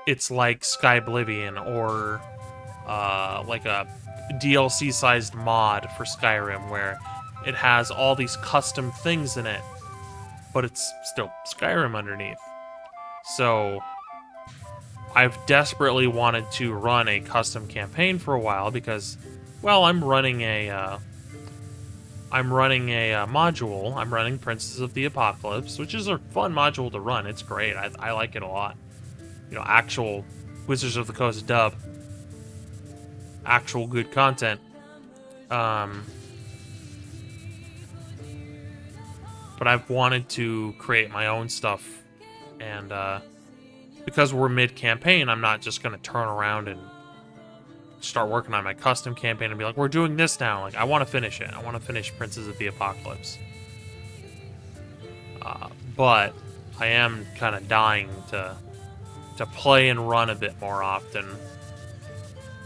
it's like Skyblivion or like a DLC-sized mod for Skyrim where it has all these custom things in it, but it's still Skyrim underneath. So I've desperately wanted to run a custom campaign for a while because, well, I'm running a module. I'm running Princes of the Apocalypse, which is a fun module to run. It's great. I like it a lot. You know, actual Wizards of the Coast dub. Actual good content. But I've wanted to create my own stuff, and because we're mid-campaign, I'm not just going to turn around and start working on my custom campaign and be like, we're doing this now. Like, I want to finish it. I want to finish Princes of the Apocalypse. But I am kind of dying to play and run a bit more often.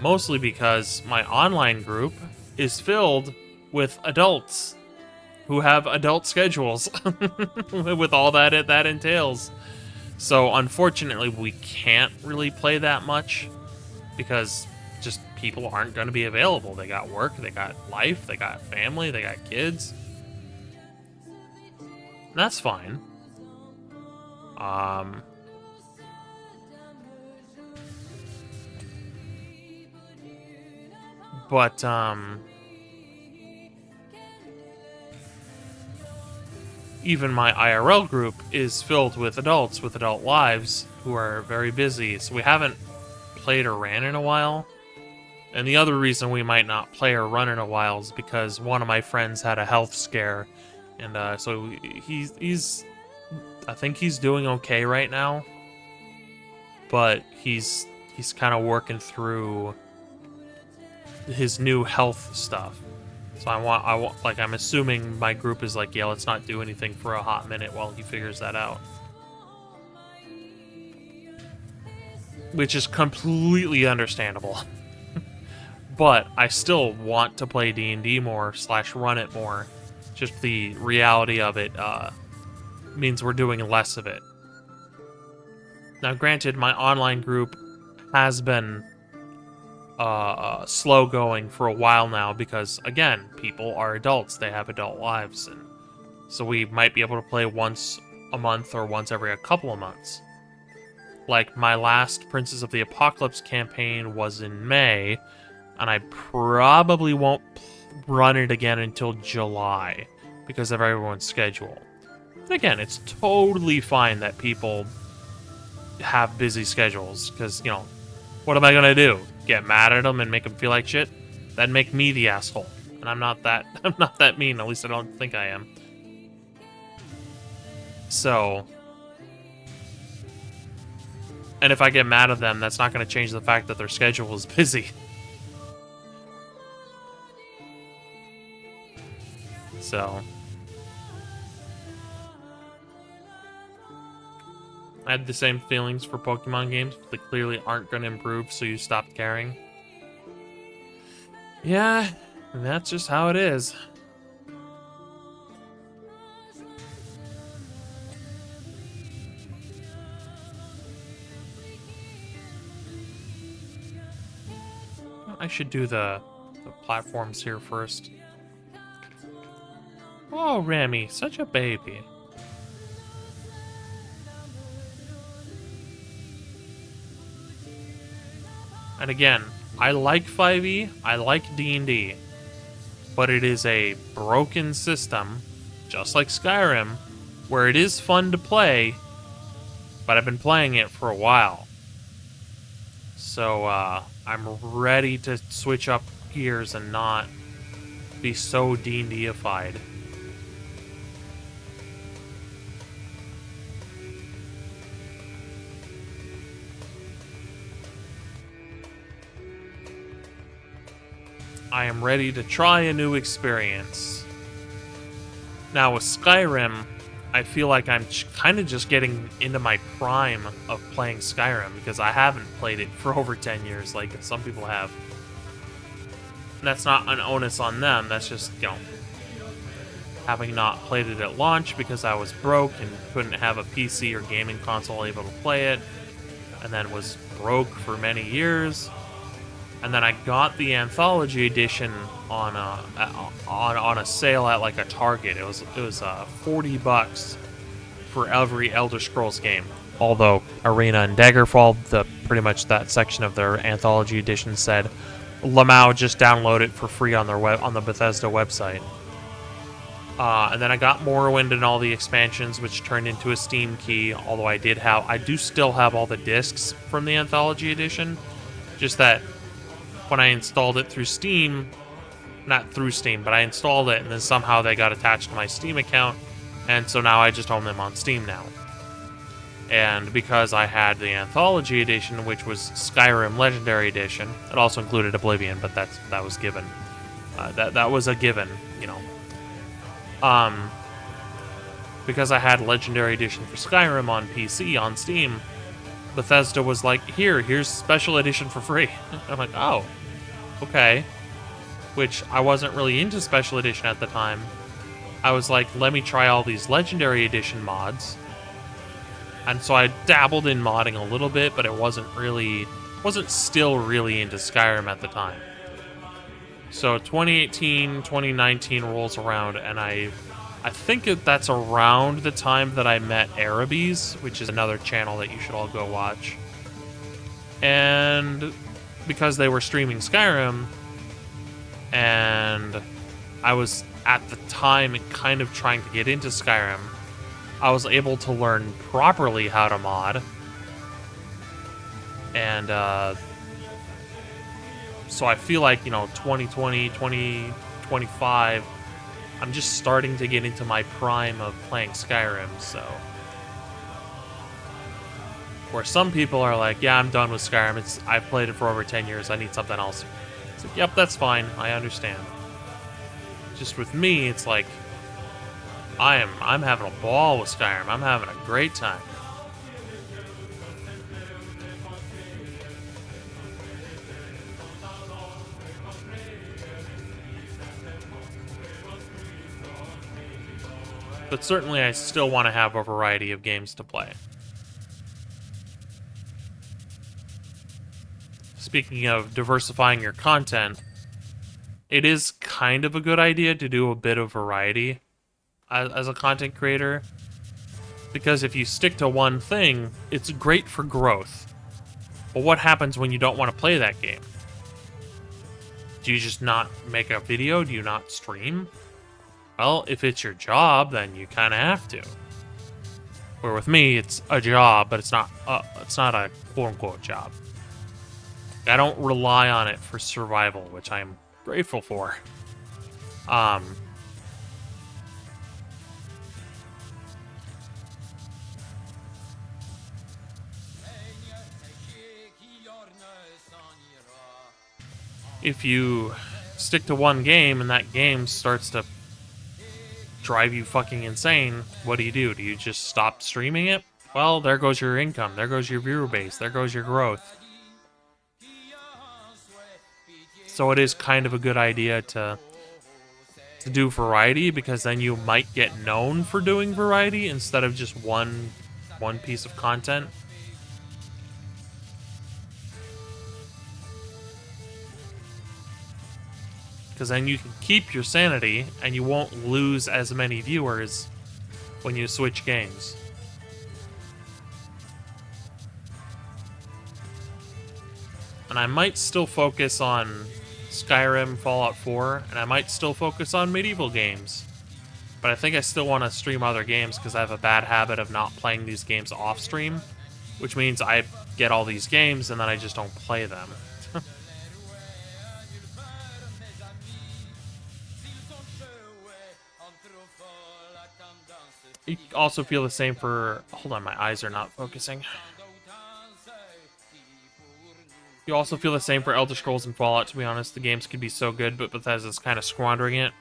Mostly because my online group is filled with adults who have adult schedules with all that entails. So unfortunately, we can't really play that much because just people aren't going to be available. They got work, they got life, they got family, they got kids. And that's fine. But even my IRL group is filled with adults with adult lives who are very busy, so we haven't played or ran in a while. And the other reason we might not play or run in a while is because one of my friends had a health scare, and so he's I think he's doing okay right now, but he's kind of working through his new health stuff. So I'm assuming my group is like, yeah, let's not do anything for a hot minute while he figures that out. Which is completely understandable. But I still want to play D&D more / run it more. Just the reality of it means we're doing less of it. Now, granted, my online group has been slow going for a while now because, again, people are adults. They have adult lives. And so we might be able to play once a month or once every a couple of months. Like, my last Princes of the Apocalypse campaign was in May, and I probably won't run it again until July because of everyone's schedule. And again, it's totally fine that people have busy schedules because, you know, what am I going to do? Get mad at them and make them feel like shit? That'd make me the asshole. And I'm not that mean, at least I don't think I am. So, and if I get mad at them, that's not going to change the fact that their schedule is busy. So, I had the same feelings for Pokemon games, but they clearly aren't going to improve, so you stop caring. Yeah, and that's just how it is. I should do the platforms here first. Oh, Remy, such a baby. And again, I like 5e, I like D&D, but it is a broken system, just like Skyrim, where it is fun to play, but I've been playing it for a while. So, I'm ready to switch up gears and not be so D&D-ified. I am ready to try a new experience. Now with Skyrim, I feel like I'm kind of just getting into my prime of playing Skyrim, because I haven't played it for over 10 years like some people have. And that's not an onus on them, that's just, you know, having not played it at launch because I was broke and couldn't have a PC or gaming console able to play it, and then was broke for many years. And then I got the Anthology Edition on a sale at like a Target. It was $40 for every Elder Scrolls game. Although Arena and Daggerfall, pretty much that section of their Anthology Edition said, Lamau, just download it for free on the Bethesda website. And then I got Morrowind and all the expansions, which turned into a Steam key. Although I do still have all the discs from the Anthology Edition. Just that when I installed it through Steam, not through Steam, but I installed it, and then somehow they got attached to my Steam account, and so now I just own them on Steam now. And because I had the Anthology Edition, which was Skyrim Legendary Edition, it also included Oblivion, but that was given. That was a given, you know. Because I had Legendary Edition for Skyrim on PC on Steam, Bethesda was like, here's Special Edition for free. I'm like, oh, okay. Which I wasn't really into Special Edition at the time. I was like, let me try all these Legendary Edition mods. And so I dabbled in modding a little bit, but it wasn't still really into Skyrim at the time. So 2018, 2019 rolls around, and I think that's around the time that I met Arabies, which is another channel that you should all go watch. And because they were streaming Skyrim, and I was at the time kind of trying to get into Skyrim, I was able to learn properly how to mod. And so I feel like, 2020, 2025, I'm just starting to get into my prime of playing Skyrim, so. Where some people are like, yeah, I'm done with Skyrim. I've played it for over 10 years. I need something else. It's like, yep, that's fine. I understand. Just with me, it's like, I'm having a ball with Skyrim. I'm having a great time. But certainly I still want to have a variety of games to play. Speaking of diversifying your content, it is kind of a good idea to do a bit of variety as a content creator. Because if you stick to one thing, it's great for growth. But what happens when you don't want to play that game? Do you just not make a video? Do you not stream? Well, if it's your job, then you kind of have to. Where with me, it's a job, but it's not a quote-unquote job. I don't rely on it for survival, which I'm grateful for. If you stick to one game and that game starts to drive you fucking insane, what do? Do you just stop streaming it? Well, there goes your income, there goes your viewer base, there goes your growth. So it is kind of a good idea to do variety, because then you might get known for doing variety instead of just one piece of content. Because then you can keep your sanity, and you won't lose as many viewers when you switch games. And I might still focus on Skyrim, Fallout 4, and I might still focus on medieval games. But I think I still want to stream other games, because I have a bad habit of not playing these games off-stream, which means I get all these games, and then I just don't play them. You also feel the same for... Hold on, my eyes are not focusing. You also feel the same for Elder Scrolls and Fallout, to be honest. The games could be so good, but Bethesda's kind of squandering it.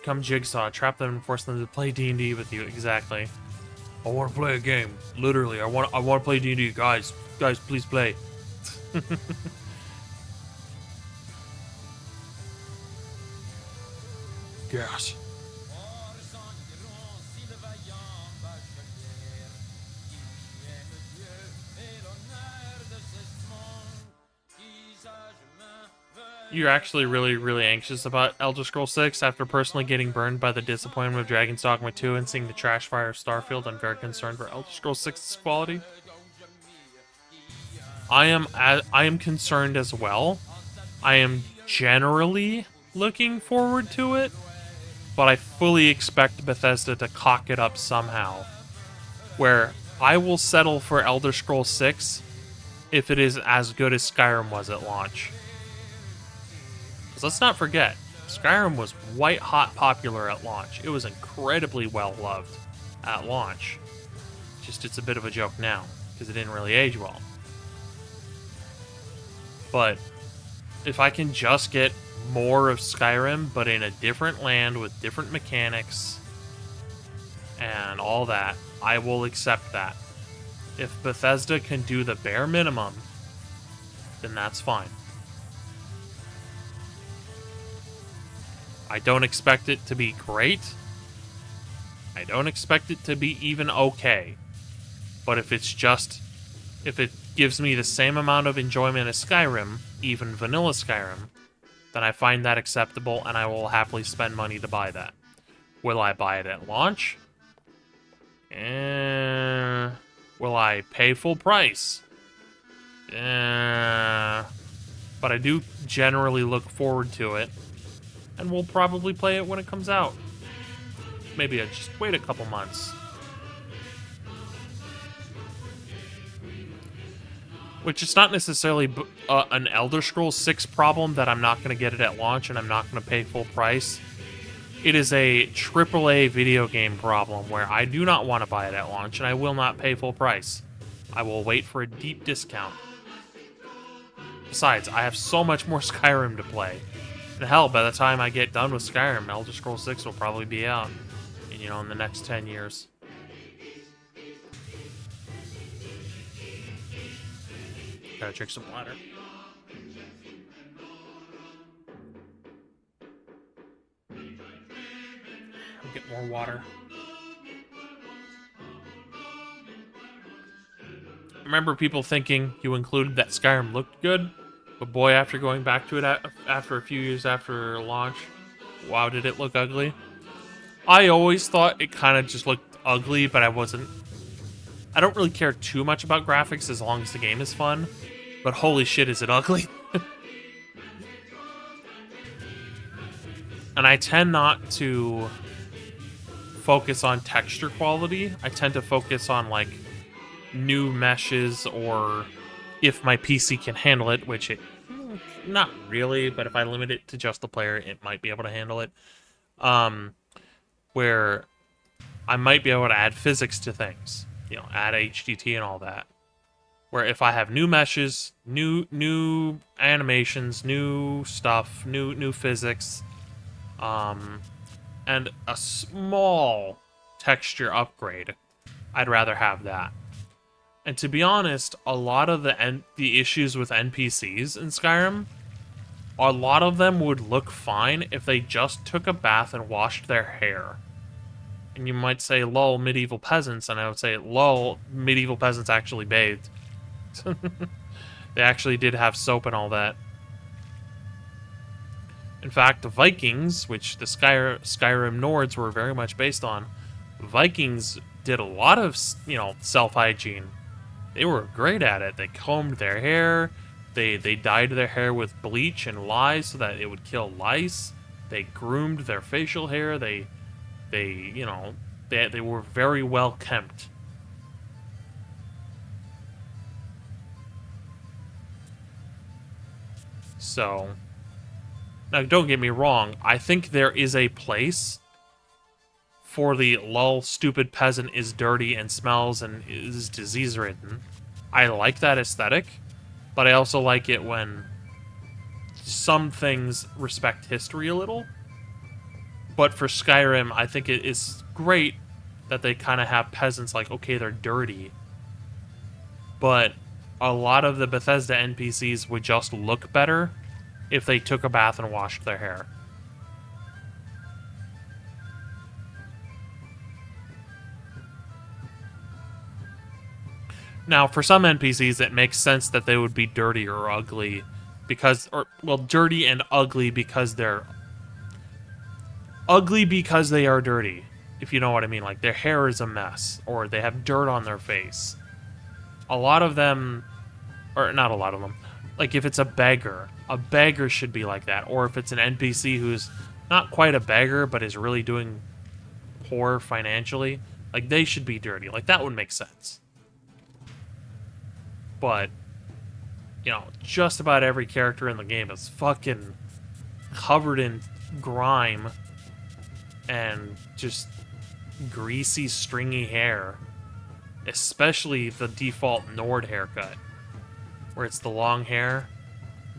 become Jigsaw. Trap them and force them to play D&D with you. Exactly. I want to play a game. Literally, I want to play D&D. Guys, please play. Yes. You're actually really, really anxious about Elder Scrolls 6 after personally getting burned by the disappointment of Dragon's Dogma 2 and seeing the trash fire of Starfield. I'm very concerned for Elder Scrolls 6's quality. I am concerned as well. I am generally looking forward to it, but I fully expect Bethesda to cock it up somehow, where I will settle for Elder Scrolls 6 if it is as good as Skyrim was at launch. Because let's not forget, Skyrim was white hot popular at launch. It was incredibly well loved at launch. Just it's a bit of a joke now, because it didn't really age well. But if I can just get more of Skyrim, but in a different land with different mechanics and all that, I will accept that. If Bethesda can do the bare minimum, then that's fine. I don't expect it to be great. I don't expect it to be even okay. But if it gives me the same amount of enjoyment as Skyrim, even vanilla Skyrim, then I find that acceptable and I will happily spend money to buy that. Will I buy it at launch? Will I pay full price? But I do generally look forward to it, and we'll probably play it when it comes out. Maybe I just wait a couple months. Which is not necessarily an Elder Scrolls 6 problem that I'm not going to get it at launch and I'm not going to pay full price. It is a AAA video game problem where I do not want to buy it at launch and I will not pay full price. I will wait for a deep discount. Besides, I have so much more Skyrim to play. And hell, by the time I get done with Skyrim, Elder Scrolls 6 will probably be out, in the next 10 years. Gotta drink some water. I'll get more water. I remember people thinking you included that Skyrim looked good, but boy, after going back to it after a few years after launch, wow, did it look ugly. I always thought it kind of just looked ugly, but I don't really care too much about graphics as long as the game is fun. But holy shit, is it ugly? And I tend not to focus on texture quality. I tend to focus on, like, new meshes or if my PC can handle it, which it... not really, but if I limit it to just the player, it might be able to handle it. Where I might be able to add physics to things. Add HDT and all that. Where if I have new meshes, new animations, new stuff, new physics, and a small texture upgrade, I'd rather have that. And to be honest, a lot of the issues with NPCs in Skyrim, a lot of them would look fine if they just took a bath and washed their hair. And you might say, lol, medieval peasants, and I would say, lol, medieval peasants actually bathed. They actually did have soap and all that. In fact, the Vikings, which the Skyrim Nords were very much based on, Vikings did a lot of, self-hygiene. They were great at it. They combed their hair. They dyed their hair with bleach and lye so that it would kill lice. They groomed their facial hair. They were very well kempt. So, now don't get me wrong, I think there is a place for the lol stupid peasant is dirty and smells and is disease-ridden. I like that aesthetic, but I also like it when some things respect history a little. But for Skyrim, I think it is great that they kind of have peasants like, okay, they're dirty. But a lot of the Bethesda NPCs would just look better if they took a bath and washed their hair. Now, for some NPCs, it makes sense that they would be dirty or ugly because, dirty and ugly because they're ugly because they are dirty, if you know what I mean. Like, their hair is a mess, or they have dirt on their face. A lot of them, or not a lot of them, like if it's a beggar should be like that. Or if it's an NPC who's not quite a beggar, but is really doing poor financially, like they should be dirty. Like, that would make sense. But, you know, just about every character in the game is fucking covered in grime and just greasy, stringy hair. Especially the default Nord haircut, where it's the long hair.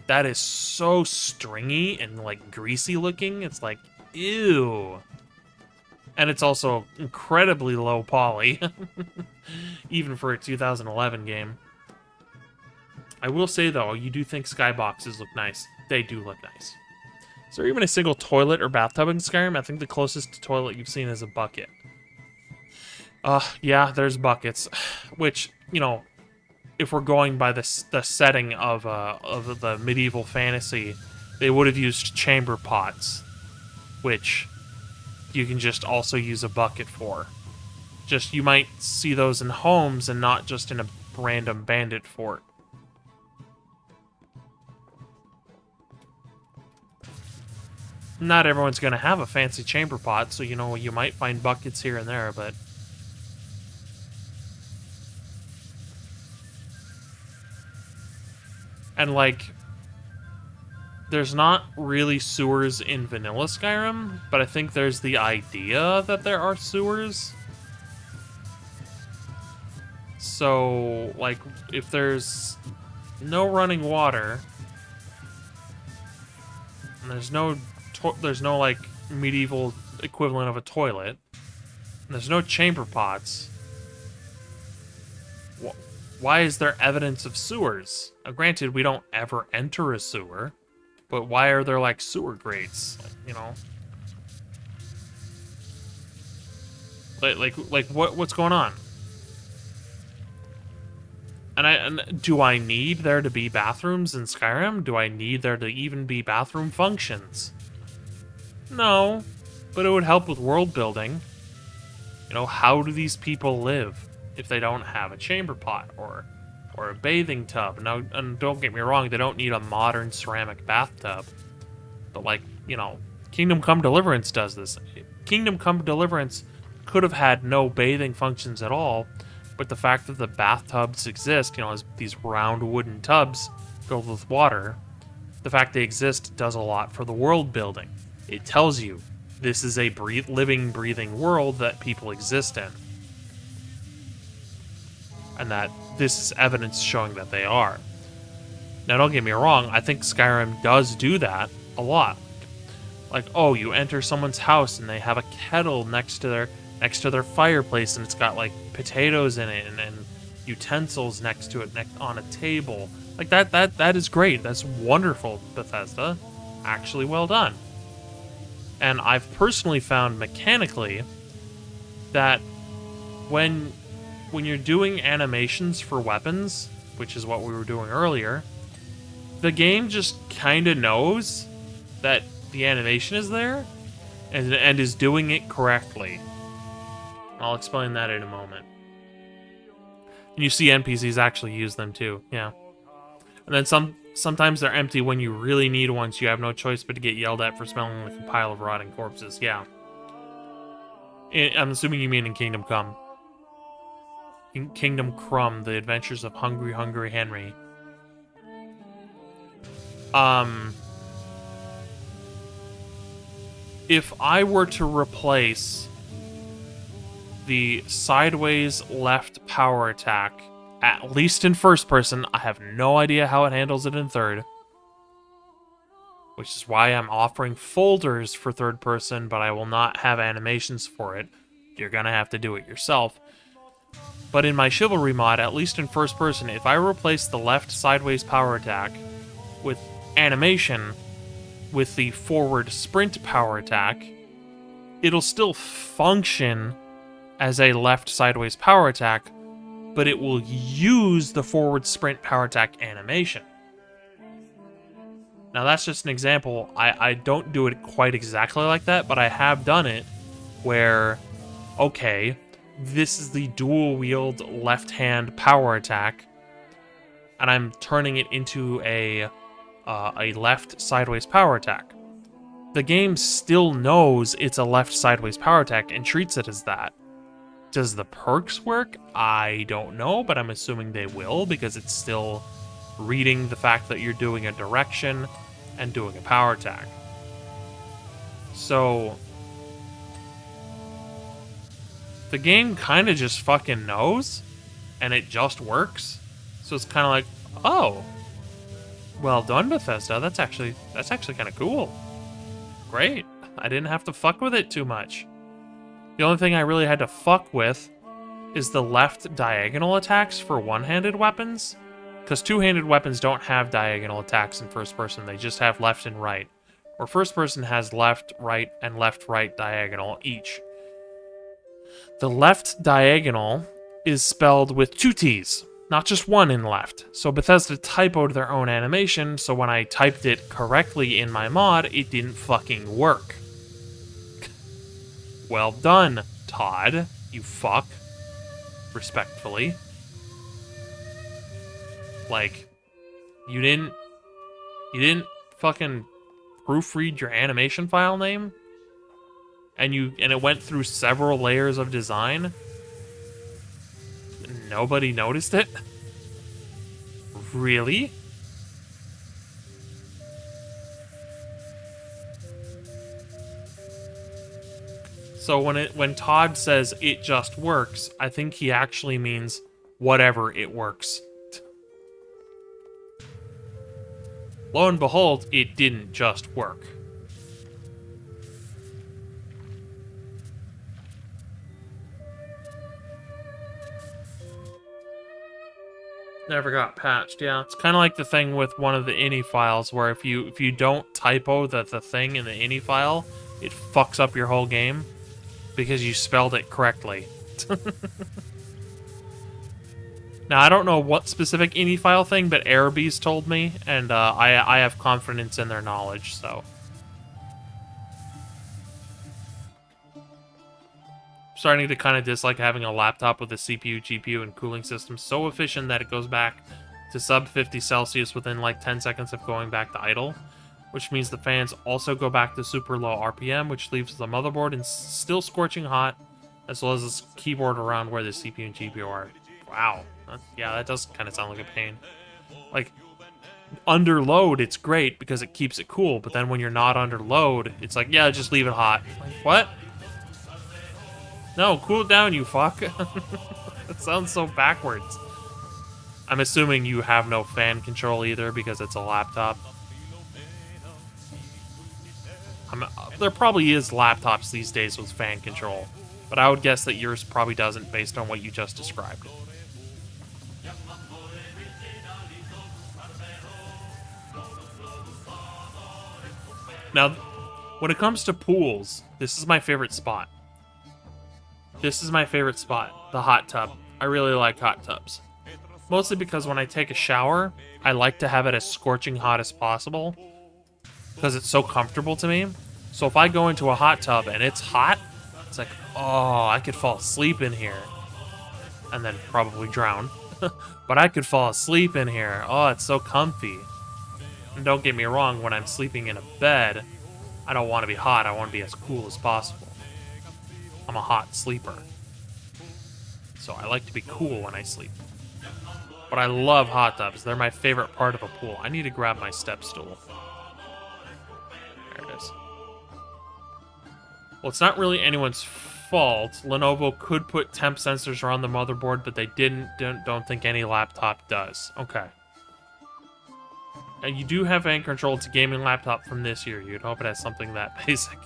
That is so stringy and, like, greasy looking. It's like, ew. And it's also incredibly low poly, even for a 2011 game. I will say, though, you do think skyboxes look nice. They do look nice. Is there even a single toilet or bathtub in Skyrim? I think the closest toilet you've seen is a bucket. Yeah, there's buckets. Which, you know, if we're going by the setting of the medieval fantasy, they would have used chamber pots, which you can just also use a bucket for. Just, you might see those in homes and not just in a random bandit fort. Not everyone's going to have a fancy chamber pot, so, you know, you might find buckets here and there, but... And, like, there's not really sewers in vanilla Skyrim, but I think there's the idea that there are sewers. So, like, if there's no running water, and there's no, like, medieval equivalent of a toilet, and there's no chamber pots, why is there evidence of sewers? Now, granted, we don't ever enter a sewer, but why are there, like, sewer grates? Like, you know? Like what's going on? And do I need there to be bathrooms in Skyrim? Do I need there to even be bathroom functions? No, but it would help with world building. You know, how do these people live if they don't have a chamber pot or a bathing tub? Now, and don't get me wrong, they don't need a modern ceramic bathtub. But, like, you know, Kingdom Come Deliverance does this. Kingdom Come Deliverance could have had no bathing functions at all, but the fact that the bathtubs exist, you know, as these round wooden tubs filled with water, the fact they exist does a lot for the world building. It tells you this is a living, breathing world that people exist in. And that this is evidence showing that they are. Now, don't get me wrong, I think Skyrim does do that a lot. Like, oh, you enter someone's house and they have a kettle next to their fireplace, and it's got, like, potatoes in it and utensils next to it on a table. Like, that is great. That's wonderful, Bethesda. Actually well done. And I've personally found mechanically that when you're doing animations for weapons, which is what we were doing earlier, the game just kind of knows that the animation is there and is doing it correctly. I'll explain that in a moment. And you see NPCs actually use them too, yeah. And then sometimes they're empty when you really need one, so you have no choice but to get yelled at for smelling like a pile of rotting corpses, yeah. I'm assuming you mean in Kingdom Come. In Kingdom Crumb, The Adventures of Hungry Henry. If I were to replace the sideways left power attack, at least in first person, I have no idea how it handles it in third, which is why I'm offering folders for third person, but I will not have animations for it. You're gonna have to do it yourself. But in my Chivalry mod, at least in first person, if I replace the left sideways power attack with animation with the forward sprint power attack, it'll still function as a left sideways power attack, but it will use the forward sprint power attack animation. Now that's just an example. I don't do it quite exactly like that, but I have done it where, okay, this is the dual wield left hand power attack, and I'm turning it into a left sideways power attack. The game still knows it's a left sideways power attack and treats it as that. Does the perks work? I don't know, but I'm assuming they will, because it's still reading the fact that you're doing a direction and doing a power attack. So the game kind of just fucking knows, and it just works. So it's kind of like, oh, well done, Bethesda. That's actually kind of cool. Great. I didn't have to fuck with it too much. The only thing I really had to fuck with is the left diagonal attacks for one-handed weapons, because two-handed weapons don't have diagonal attacks in first person. They just have left and right, where first person has left, right, and left-right diagonal each. The left diagonal is spelled with two T's, not just one in left. So Bethesda typoed their own animation, so when I typed it correctly in my mod, it didn't fucking work. Well done, Todd, you fuck. Respectfully. Like, you didn't fucking proofread your animation file name? And it went through several layers of design? Nobody noticed it? Really? So when Todd says it just works, I think he actually means whatever it works. Lo and behold, it didn't just work. Never got patched, yeah. It's kind of like the thing with one of the ini files, where if you don't typo the thing in the ini file, it fucks up your whole game because you spelled it correctly. Now, I don't know what specific ini file thing, but Arabies told me, and I have confidence in their knowledge, so. Starting to kind of dislike having a laptop with a CPU, GPU, and cooling system so efficient that it goes back to sub 50 Celsius within like 10 seconds of going back to idle, which means the fans also go back to super low RPM, which leaves the motherboard in still scorching hot, as well as the keyboard around where the CPU and GPU are. Wow. Yeah, that does kind of sound like a pain. Like, under load, it's great because it keeps it cool, but then when you're not under load, it's like, yeah, just leave it hot. Like, what? No, cool it down, you fuck. That sounds so backwards. I'm assuming you have no fan control either because it's a laptop. There probably is laptops these days with fan control, but I would guess that yours probably doesn't based on what you just described. Now, when it comes to pools, this is my favorite spot. This is my favorite spot, the hot tub. I really like hot tubs. Mostly because when I take a shower, I like to have it as scorching hot as possible because it's so comfortable to me. So if I go into a hot tub and it's hot, it's like, oh, I could fall asleep in here. And then probably drown. But I could fall asleep in here. Oh, it's so comfy. And don't get me wrong, when I'm sleeping in a bed, I don't want to be hot. I want to be as cool as possible. I'm a hot sleeper. So I like to be cool when I sleep. But I love hot tubs. They're my favorite part of a pool. I need to grab my step stool. There it is. Well, it's not really anyone's fault. Lenovo could put temp sensors around the motherboard, but they don't think any laptop does. Okay. You do have fan control. It's a gaming laptop from this year. You'd hope it has something that basic.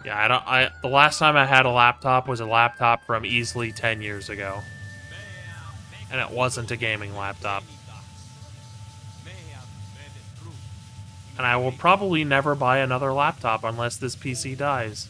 Yeah, the last time I had a laptop was a laptop from easily 10 years ago. And it wasn't a gaming laptop. And I will probably never buy another laptop unless this PC dies.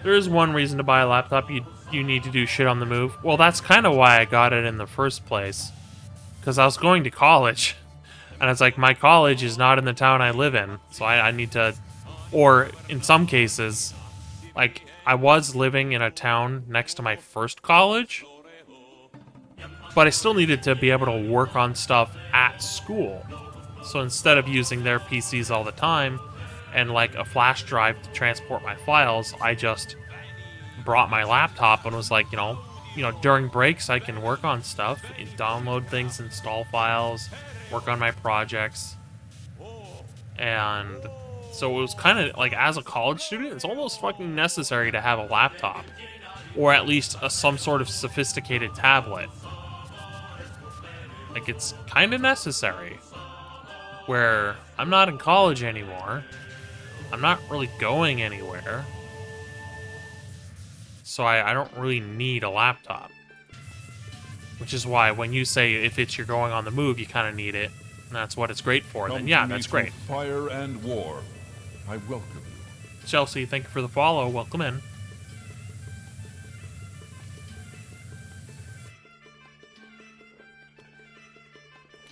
There is one reason to buy a laptop. You need to do shit on the move. Well, that's kind of why I got it in the first place. Because I was going to college. And it's like, my college is not in the town I live in. So I need to... Or, in some cases, like, I was living in a town next to my first college. But I still needed to be able to work on stuff at school. So instead of using their PCs all the time... and like a flash drive to transport my files, I just brought my laptop and was like, you know, during breaks I can work on stuff, download things, install files, work on my projects. And so it was kind of like, as a college student, it's almost fucking necessary to have a laptop, or at least some sort of sophisticated tablet. Like, it's kind of necessary. Where I'm not in college anymore. I'm not really going anywhere. So I don't really need a laptop. Which is why when you say if it's you're going on the move, you kind of need it. And that's what it's great for. Then yeah, that's great. Fire and war. I welcome you. Chelsea, thank you for the follow. Welcome in.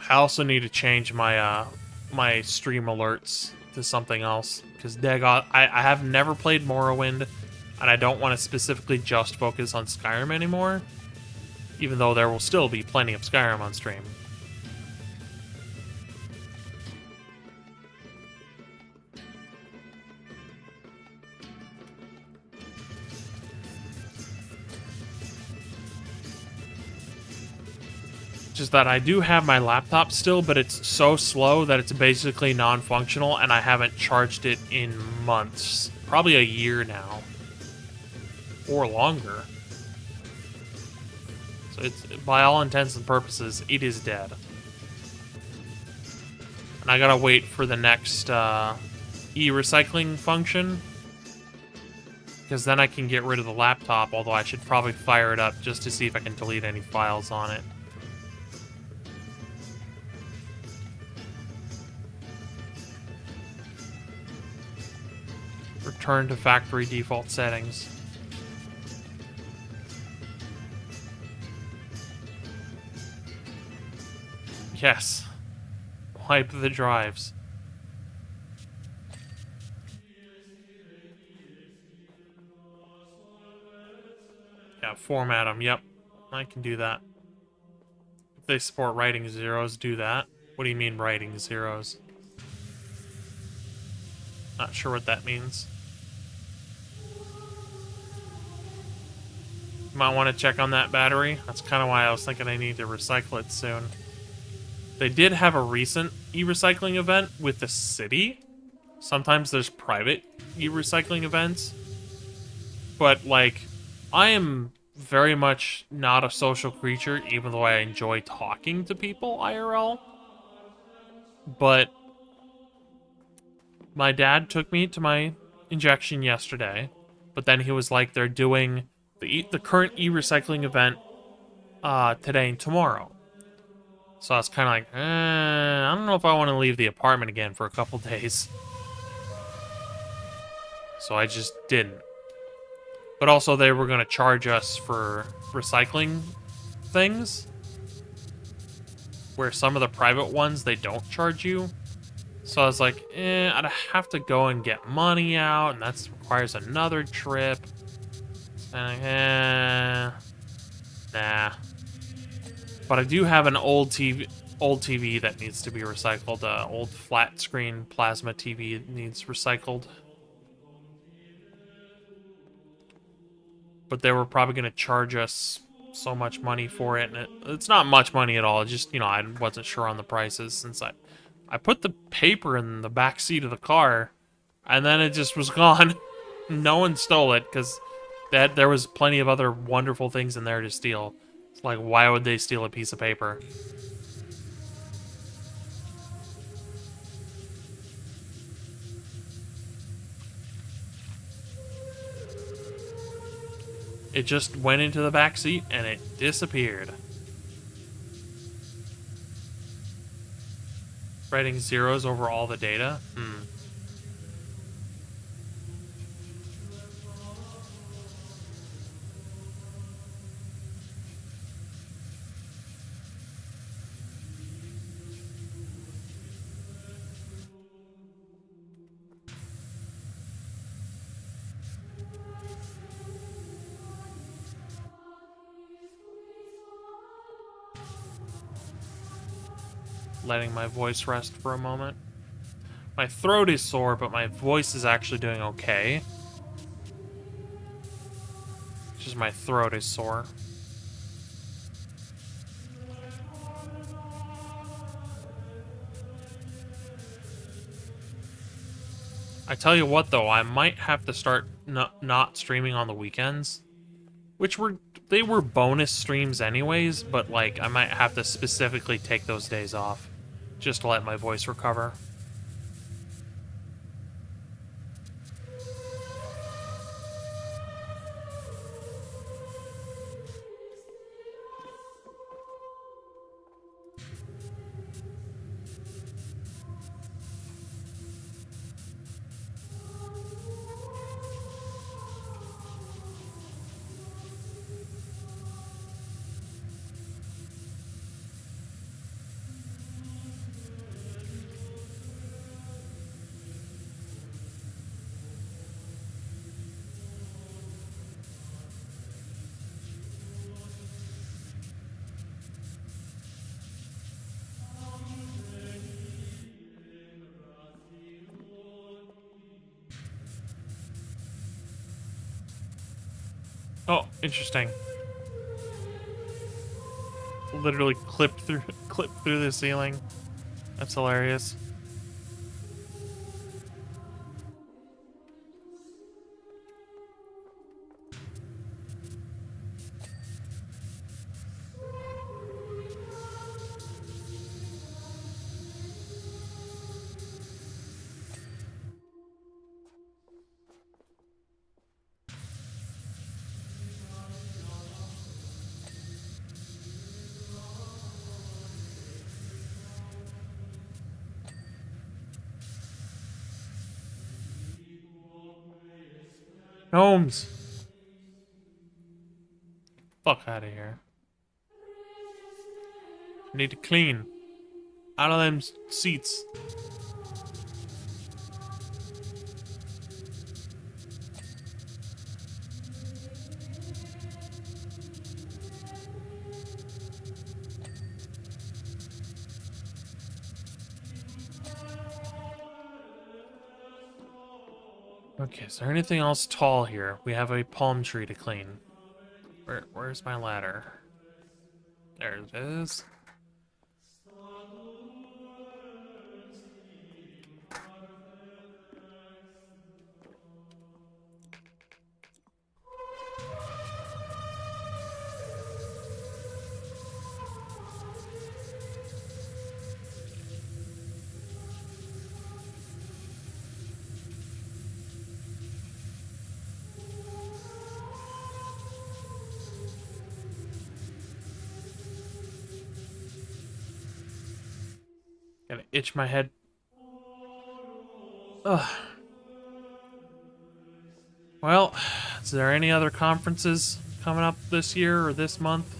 I also need to change my my stream alerts to something else, because I have never played Morrowind, and I don't want to specifically just focus on Skyrim anymore, even though there will still be plenty of Skyrim on stream. Just that I do have my laptop still, but it's so slow that it's basically non-functional, and I haven't charged it in months. Probably a year now. Or longer. So it's, by all intents and purposes, it is dead. And I gotta wait for the next e-recycling function, because then I can get rid of the laptop, although I should probably fire it up just to see if I can delete any files on it. Return to factory default settings. Yes. Wipe the drives. Yeah, format them. Yep. I can do that. If they support writing zeros, do that. What do you mean writing zeros? Not sure what that means. Might want to check on that battery. That's kind of why I was thinking I need to recycle it soon. They did have a recent e-recycling event with the city. Sometimes there's private e-recycling events. But, like, I am very much not a social creature, even though I enjoy talking to people IRL. But my dad took me to my injection yesterday. But then he was like, they're doing the current e-recycling event today and tomorrow. So I was kind of like, I don't know if I want to leave the apartment again for a couple days. So I just didn't. But also they were going to charge us for recycling things, where some of the private ones, they don't charge you. So I was like, I'd have to go and get money out, and that requires another trip. And nah. But I do have an old old TV that needs to be recycled. Old flat screen plasma TV needs recycled. But they were probably going to charge us so much money for it, and it's not much money at all. It's just, you know, I wasn't sure on the prices since I put the paper in the back seat of the car, and then it just was gone. No one stole it because there was plenty of other wonderful things in there to steal. It's like, why would they steal a piece of paper? It just went into the back seat and it disappeared. Writing zeros over all the data? Letting my voice rest for a moment. My throat is sore, but my voice is actually doing okay. It's just my throat is sore. I tell you what, though, I might have to start not streaming on the weekends, which they were bonus streams anyways, but like I might have to specifically take those days off just to let my voice recover. Oh, interesting. Literally clipped through the ceiling. That's hilarious. Gnomes! Fuck out of here. I need to clean. Out of them seats. Okay, is there anything else tall here? We have a palm tree to clean. Where's my ladder? There it is. Gonna itch my head. Ugh. Well, is there any other conferences coming up this year or this month?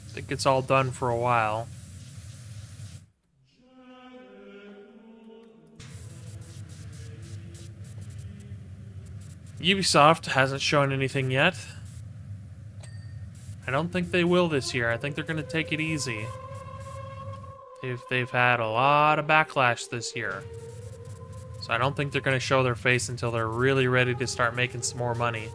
I think it's all done for a while. Ubisoft hasn't shown anything yet. I don't think they will this year. I think they're going to take it easy. They've had a lot of backlash this year. So I don't think they're going to show their face until they're really ready to start making some more money.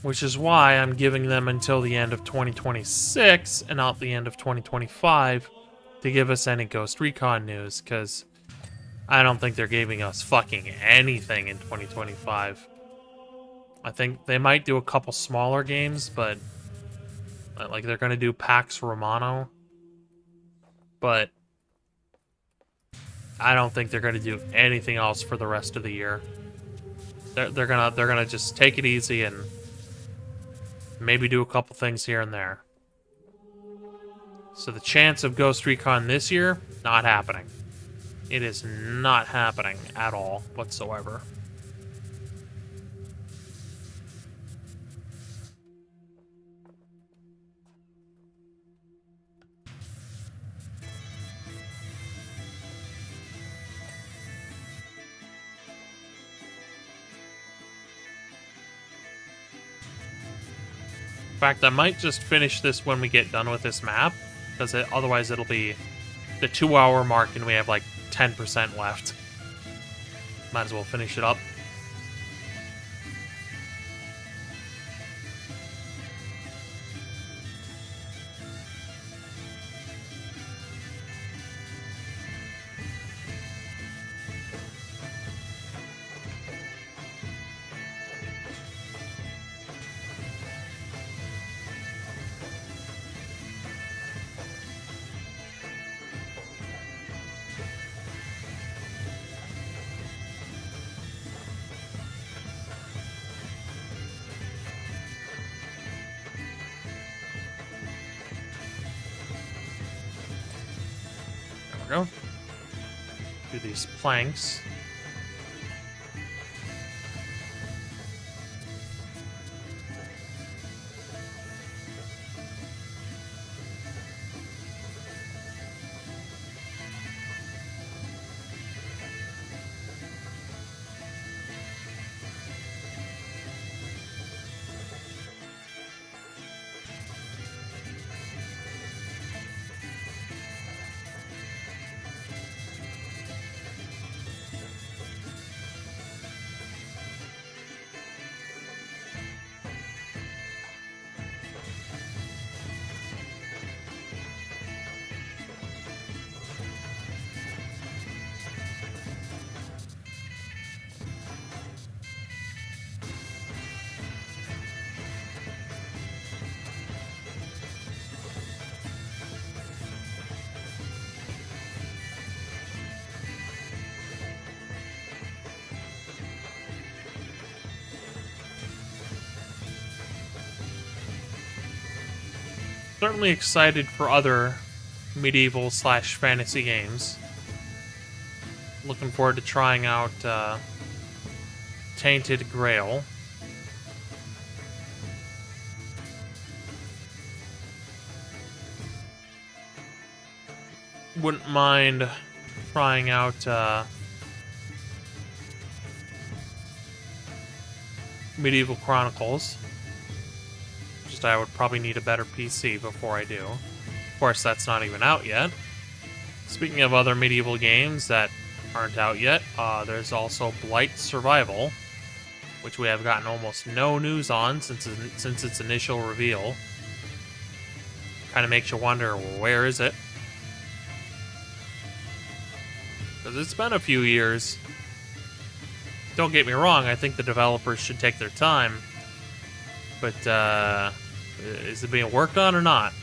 Which is why I'm giving them until the end of 2026 and not the end of 2025 to give us any Ghost Recon news, because I don't think they're giving us fucking anything in 2025. I think they might do a couple smaller games, but like they're going to do Pax Romano, but I don't think they're going to do anything else for the rest of the year. They're gonna just take it easy and maybe do a couple things here and there. So the chance of Ghost Recon this year, not happening. It is not happening at all whatsoever. In fact, I might just finish this when we get done with this map, because otherwise it'll be the 2-hour mark and we have like 10% left. Might as well finish it up. Go. Do these planks. Certainly excited for other medieval / fantasy games. Looking forward to trying out Tainted Grail. Wouldn't mind trying out Medieval Chronicles. Just I would probably need a better PC before I do. Of course, that's not even out yet. Speaking of other medieval games that aren't out yet, there's also Blight Survival, which we have gotten almost no news on since its initial reveal. Kind of makes you wonder, where is it? Because it's been a few years. Don't get me wrong, I think the developers should take their time. But, is it being worked on or not?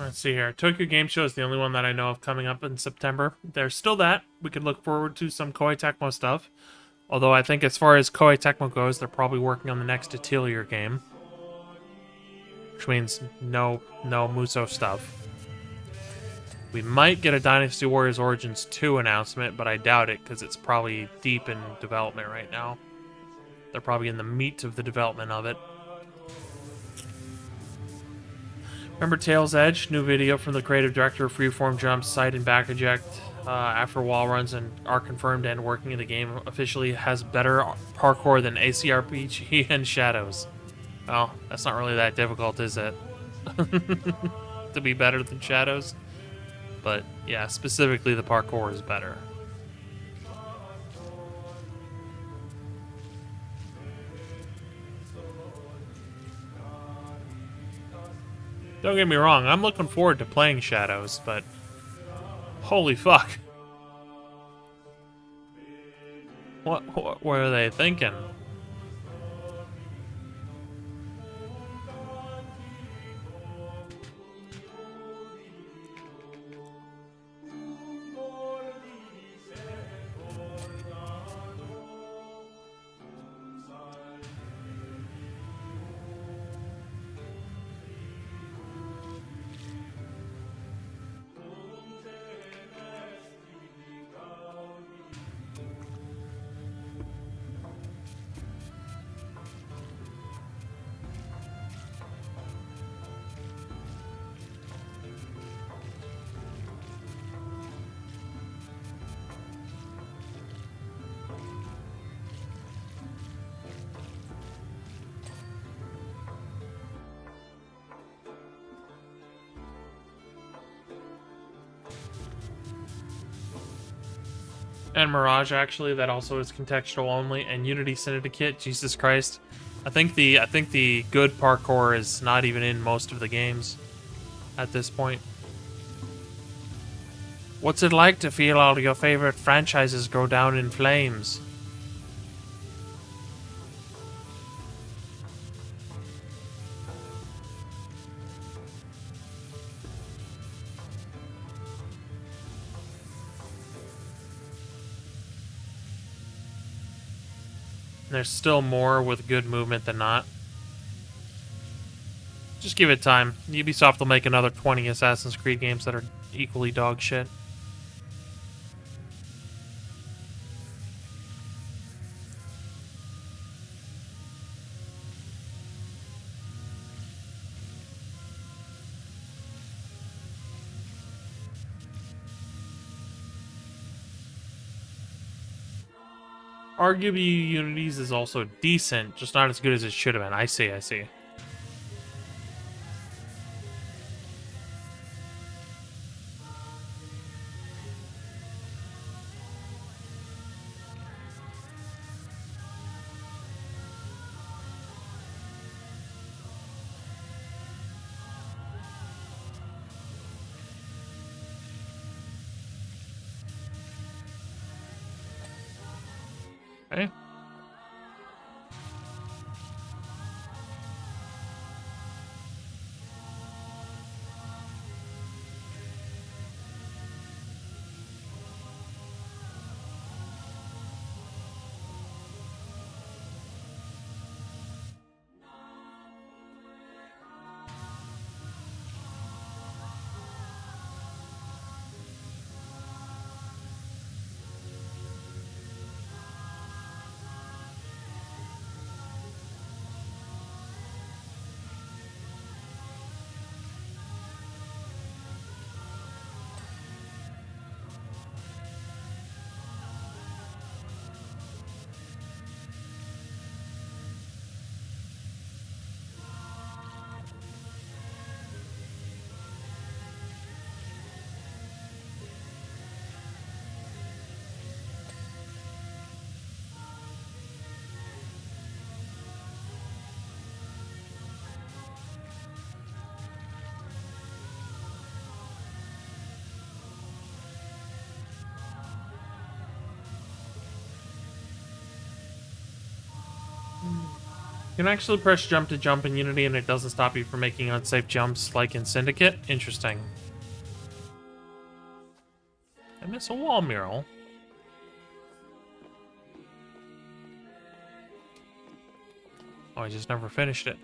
Let's see here. Tokyo Game Show is the only one that I know of coming up in September. There's still that. We could look forward to some Koei Tecmo stuff. Although I think as far as Koei Tecmo goes, they're probably working on the next Atelier game. Which means no Muso stuff. We might get a Dynasty Warriors Origins 2 announcement, but I doubt it because it's probably deep in development right now. They're probably in the meat of the development of it. Remember Tail's Edge? New video from the creative director of Freeform Jumps, Side and Back Eject. After wall runs and are confirmed and working in the game, officially has better parkour than ACRPG and Shadows. Well, that's not really that difficult, is it? To be better than Shadows? But yeah, specifically the parkour is better. Don't get me wrong, I'm looking forward to playing Shadows, but holy fuck. What were they thinking? And Mirage, actually, that also is contextual only. And Unity Syndicate, Jesus Christ. I think the good parkour is not even in most of the games at this point. What's it like to feel all your favorite franchises go down in flames? There's still more with good movement than not. Just give it time. Ubisoft will make another 20 Assassin's Creed games that are equally dog shit. Arguably, Unity's is also decent, just not as good as it should have been. I see. Okay. You can actually press jump to jump in Unity and it doesn't stop you from making unsafe jumps like in Syndicate. Interesting. I miss a wall mural. Oh, I just never finished it.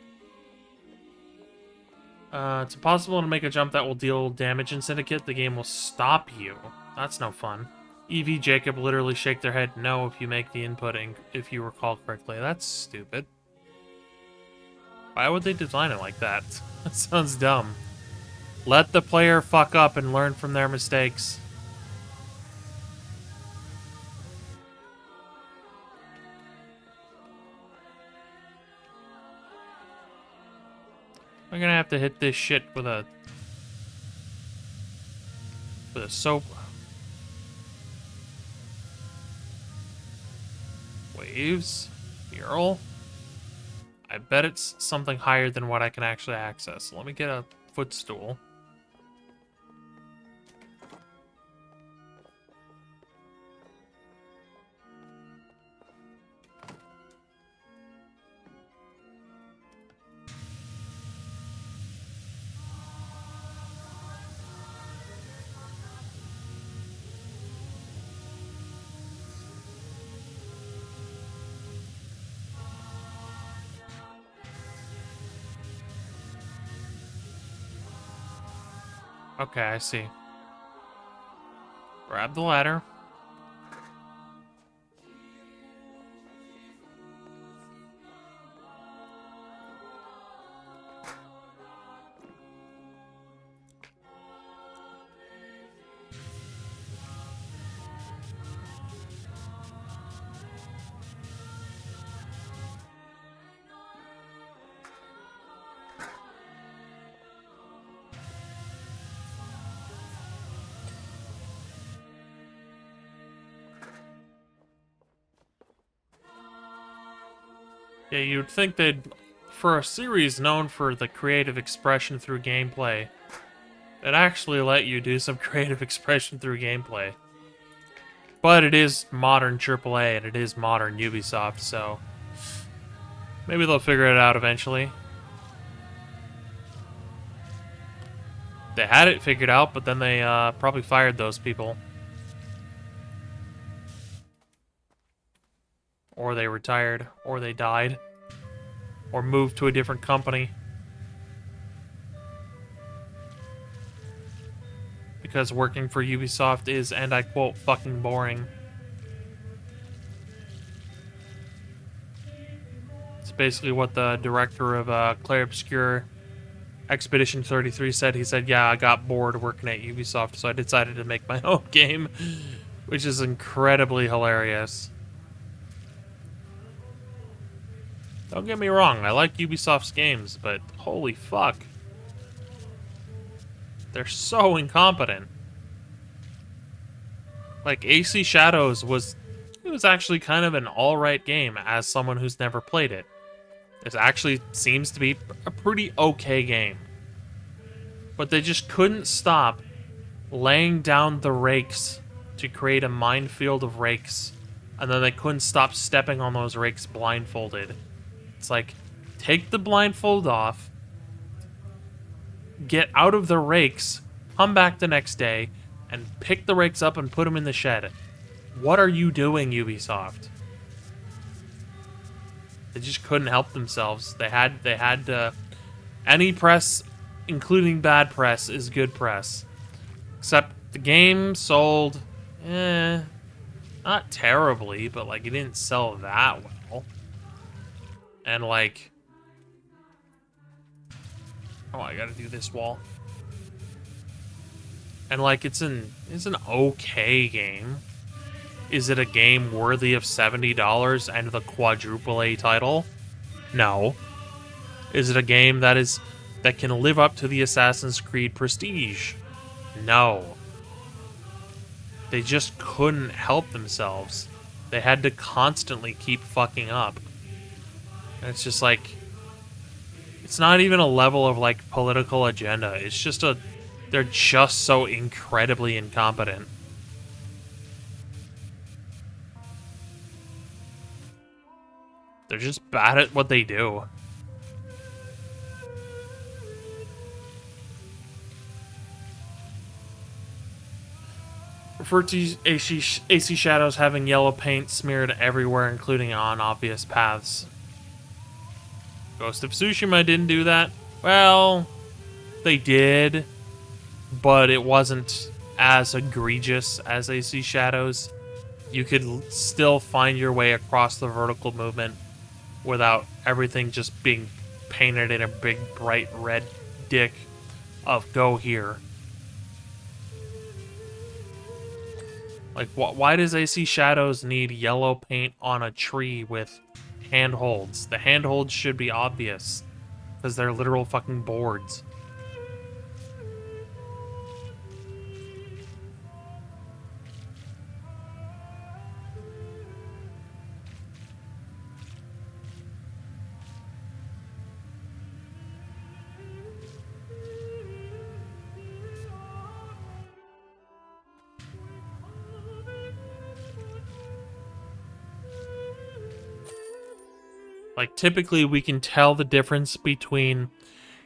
It's impossible to make a jump that will deal damage in Syndicate. The game will stop you. That's no fun. Evie, Jacob literally shake their head no if you make the inputting, if you recall correctly. That's stupid. Why would they design it like that? That sounds dumb. Let the player fuck up and learn from their mistakes. I'm gonna have to hit this shit with a soap. Waves? Mural? I bet it's something higher than what I can actually access. Let me get a footstool. Okay, I see. Grab the ladder. Yeah, you'd think they'd, for a series known for the creative expression through gameplay, they'd actually let you do some creative expression through gameplay. But it is modern AAA and it is modern Ubisoft, so maybe they'll figure it out eventually. They had it figured out, but then they probably fired those people. Or they retired, or they died, or moved to a different company. Because working for Ubisoft is, and I quote, fucking boring. It's basically what the director of Clair Obscur Expedition 33 said. He said, yeah, I got bored working at Ubisoft, so I decided to make my own game, which is incredibly hilarious. Don't get me wrong, I like Ubisoft's games, but holy fuck. They're so incompetent. Like, AC Shadows was actually kind of an alright game as someone who's never played it. It actually seems to be a pretty okay game. But they just couldn't stop laying down the rakes to create a minefield of rakes. And then they couldn't stop stepping on those rakes blindfolded. It's like, take the blindfold off, get out of the rakes, come back the next day, and pick the rakes up and put them in the shed. What are you doing, Ubisoft? They just couldn't help themselves. They had to... Any press, including bad press, is good press. Except the game sold... not terribly, but, like, it didn't sell that well. And, like... Oh, I gotta do this wall. And, like, it's an okay game. Is it a game worthy of $70 and the quadruple A title? No. Is it a game that can live up to the Assassin's Creed prestige? No. They just couldn't help themselves. They had to constantly keep fucking up. And it's just like... It's not even a level of, like, political agenda. It's just a... They're just so incredibly incompetent. They're just bad at what they do. Refer to AC shadows having yellow paint smeared everywhere, including on obvious paths. Ghost of Tsushima didn't do that. Well, they did, but it wasn't as egregious as AC shadows. You could still find your way across the vertical movement without everything just being painted in a big bright red dick of go here. Like, why does AC Shadows need yellow paint on a tree with handholds? The handholds should be obvious, because they're literal fucking boards. Like, typically we can tell the difference between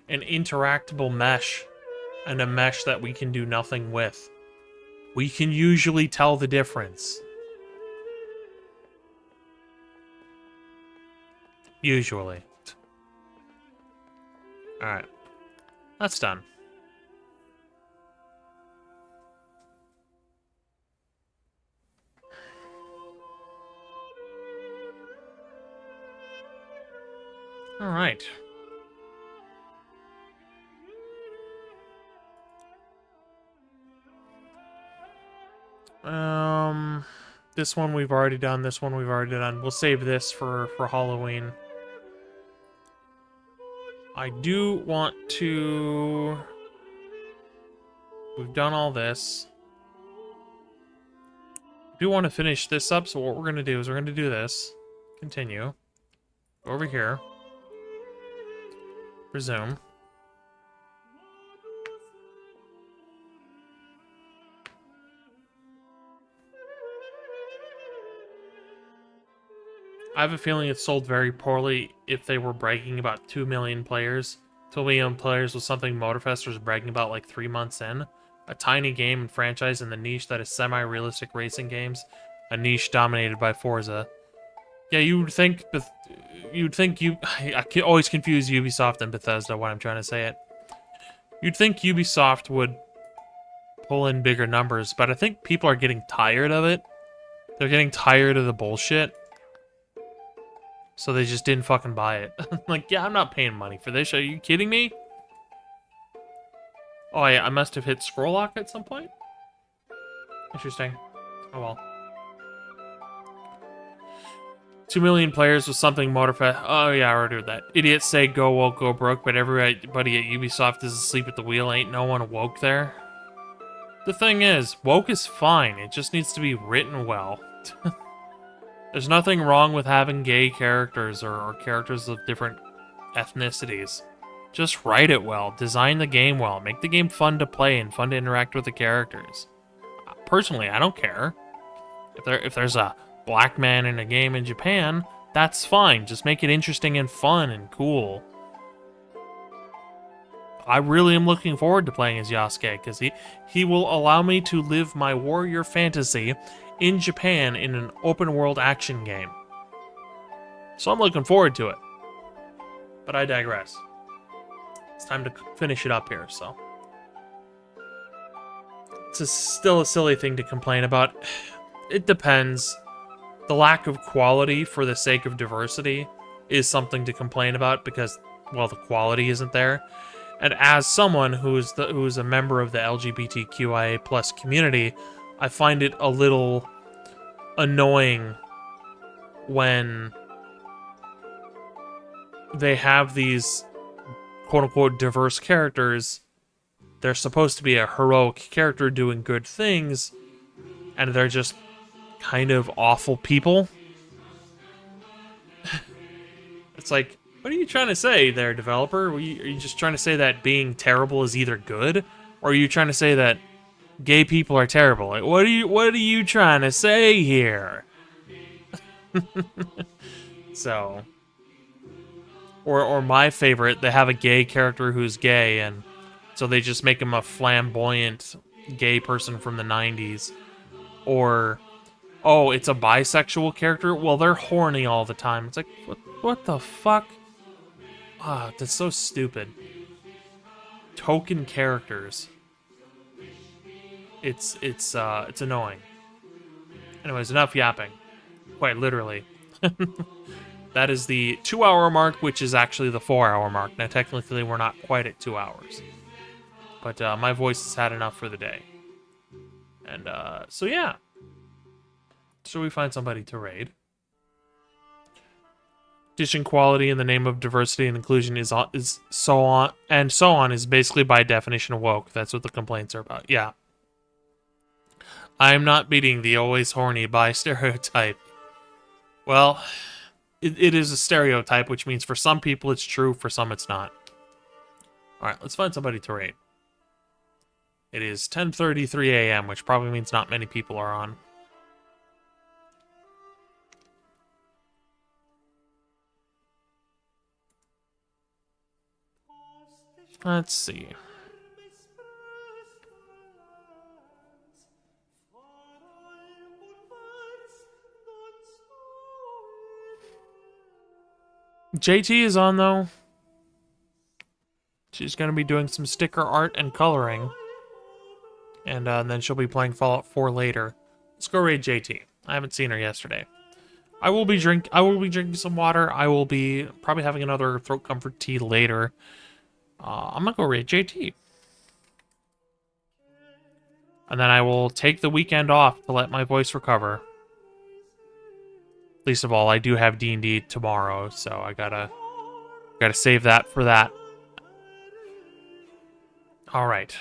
an interactable mesh and a mesh that we can do nothing with. We can usually tell the difference. Usually. Alright. That's done. Alright. This one we've already done, this one we've already done. We'll save this for Halloween. I do want to... We've done all this. I do want to finish this up, so what we're going to do is we're going to do this. Continue. Over here. Resume. I have a feeling it sold very poorly if they were bragging about 2 million players. 2 million players was something Motorfest was bragging about like 3 months in. A tiny game and franchise in the niche that is semi-realistic racing games. A niche dominated by Forza. Yeah, you would think... I always confuse Ubisoft and Bethesda when I'm trying to say it. You'd think Ubisoft would pull in bigger numbers, but I think people are getting tired of it. They're getting tired of the bullshit. So they just didn't fucking buy it. Like, yeah, I'm not paying money for this. Are you kidding me? Oh, yeah, I must have hit scroll lock at some point. Interesting. Oh, well. 2 million players was something Motorfest... Oh, yeah, I already heard that. Idiots say go woke, go broke, but everybody at Ubisoft is asleep at the wheel. Ain't no one woke there. The thing is, woke is fine. It just needs to be written well. There's nothing wrong with having gay characters or characters of different ethnicities. Just write it well, design the game well, make the game fun to play and fun to interact with the characters. Personally, I don't care. If there's a black man in a game in Japan, that's fine. Just make it interesting and fun and cool. I really am looking forward to playing as Yasuke, because he will allow me to live my warrior fantasy in Japan in an open-world action game. So I'm looking forward to it. But I digress. It's time to finish it up here, so. It's still a silly thing to complain about. It depends. The lack of quality for the sake of diversity is something to complain about because, well, the quality isn't there. And as someone who's a member of the LGBTQIA plus community, I find it a little annoying when they have these quote-unquote diverse characters. They're supposed to be a heroic character doing good things, and they're just kind of awful people. It's like, what are you trying to say there, developer? Are you just trying to say that being terrible is either good, or are you trying to say that gay people are terrible? Like, what are you trying to say here? So, or my favorite, they have a gay character who's gay, and so they just make him a flamboyant gay person from the 90s. Or, oh, it's a bisexual character? Well, they're horny all the time. It's like, what the fuck? Ah, that's so stupid. Token characters. It's annoying. Anyways, enough yapping. Quite literally. That is the 2-hour mark, which is actually the 4-hour mark. Now, technically, we're not quite at 2 hours. But my voice has had enough for the day. And, so yeah. Should we find somebody to raid? Dishing quality in the name of diversity and inclusion is so on, and so on is basically by definition woke. That's what the complaints are about. Yeah. I am not beating the always horny bi stereotype. Well, it is a stereotype, which means for some people it's true, for some it's not. Alright, let's find somebody to raid. It is 10:33 a.m., which probably means not many people are on. Let's see. JT is on, though. She's going to be doing some sticker art and coloring. And then she'll be playing Fallout 4 later. Let's go raid JT. I haven't seen her yesterday. I will be drinking some water. I will be probably having another throat comfort tea later. I'm going to go raid JT. And then I will take the weekend off to let my voice recover. Least of all, I do have D&D tomorrow, so I gotta save that for that. Alright.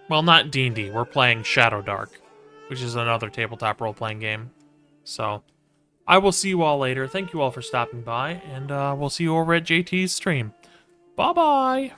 Well, not D&D. We're playing Shadow Dark, which is another tabletop role-playing game. So, I will see you all later. Thank you all for stopping by, and we'll see you over at JT's stream. Bye-bye!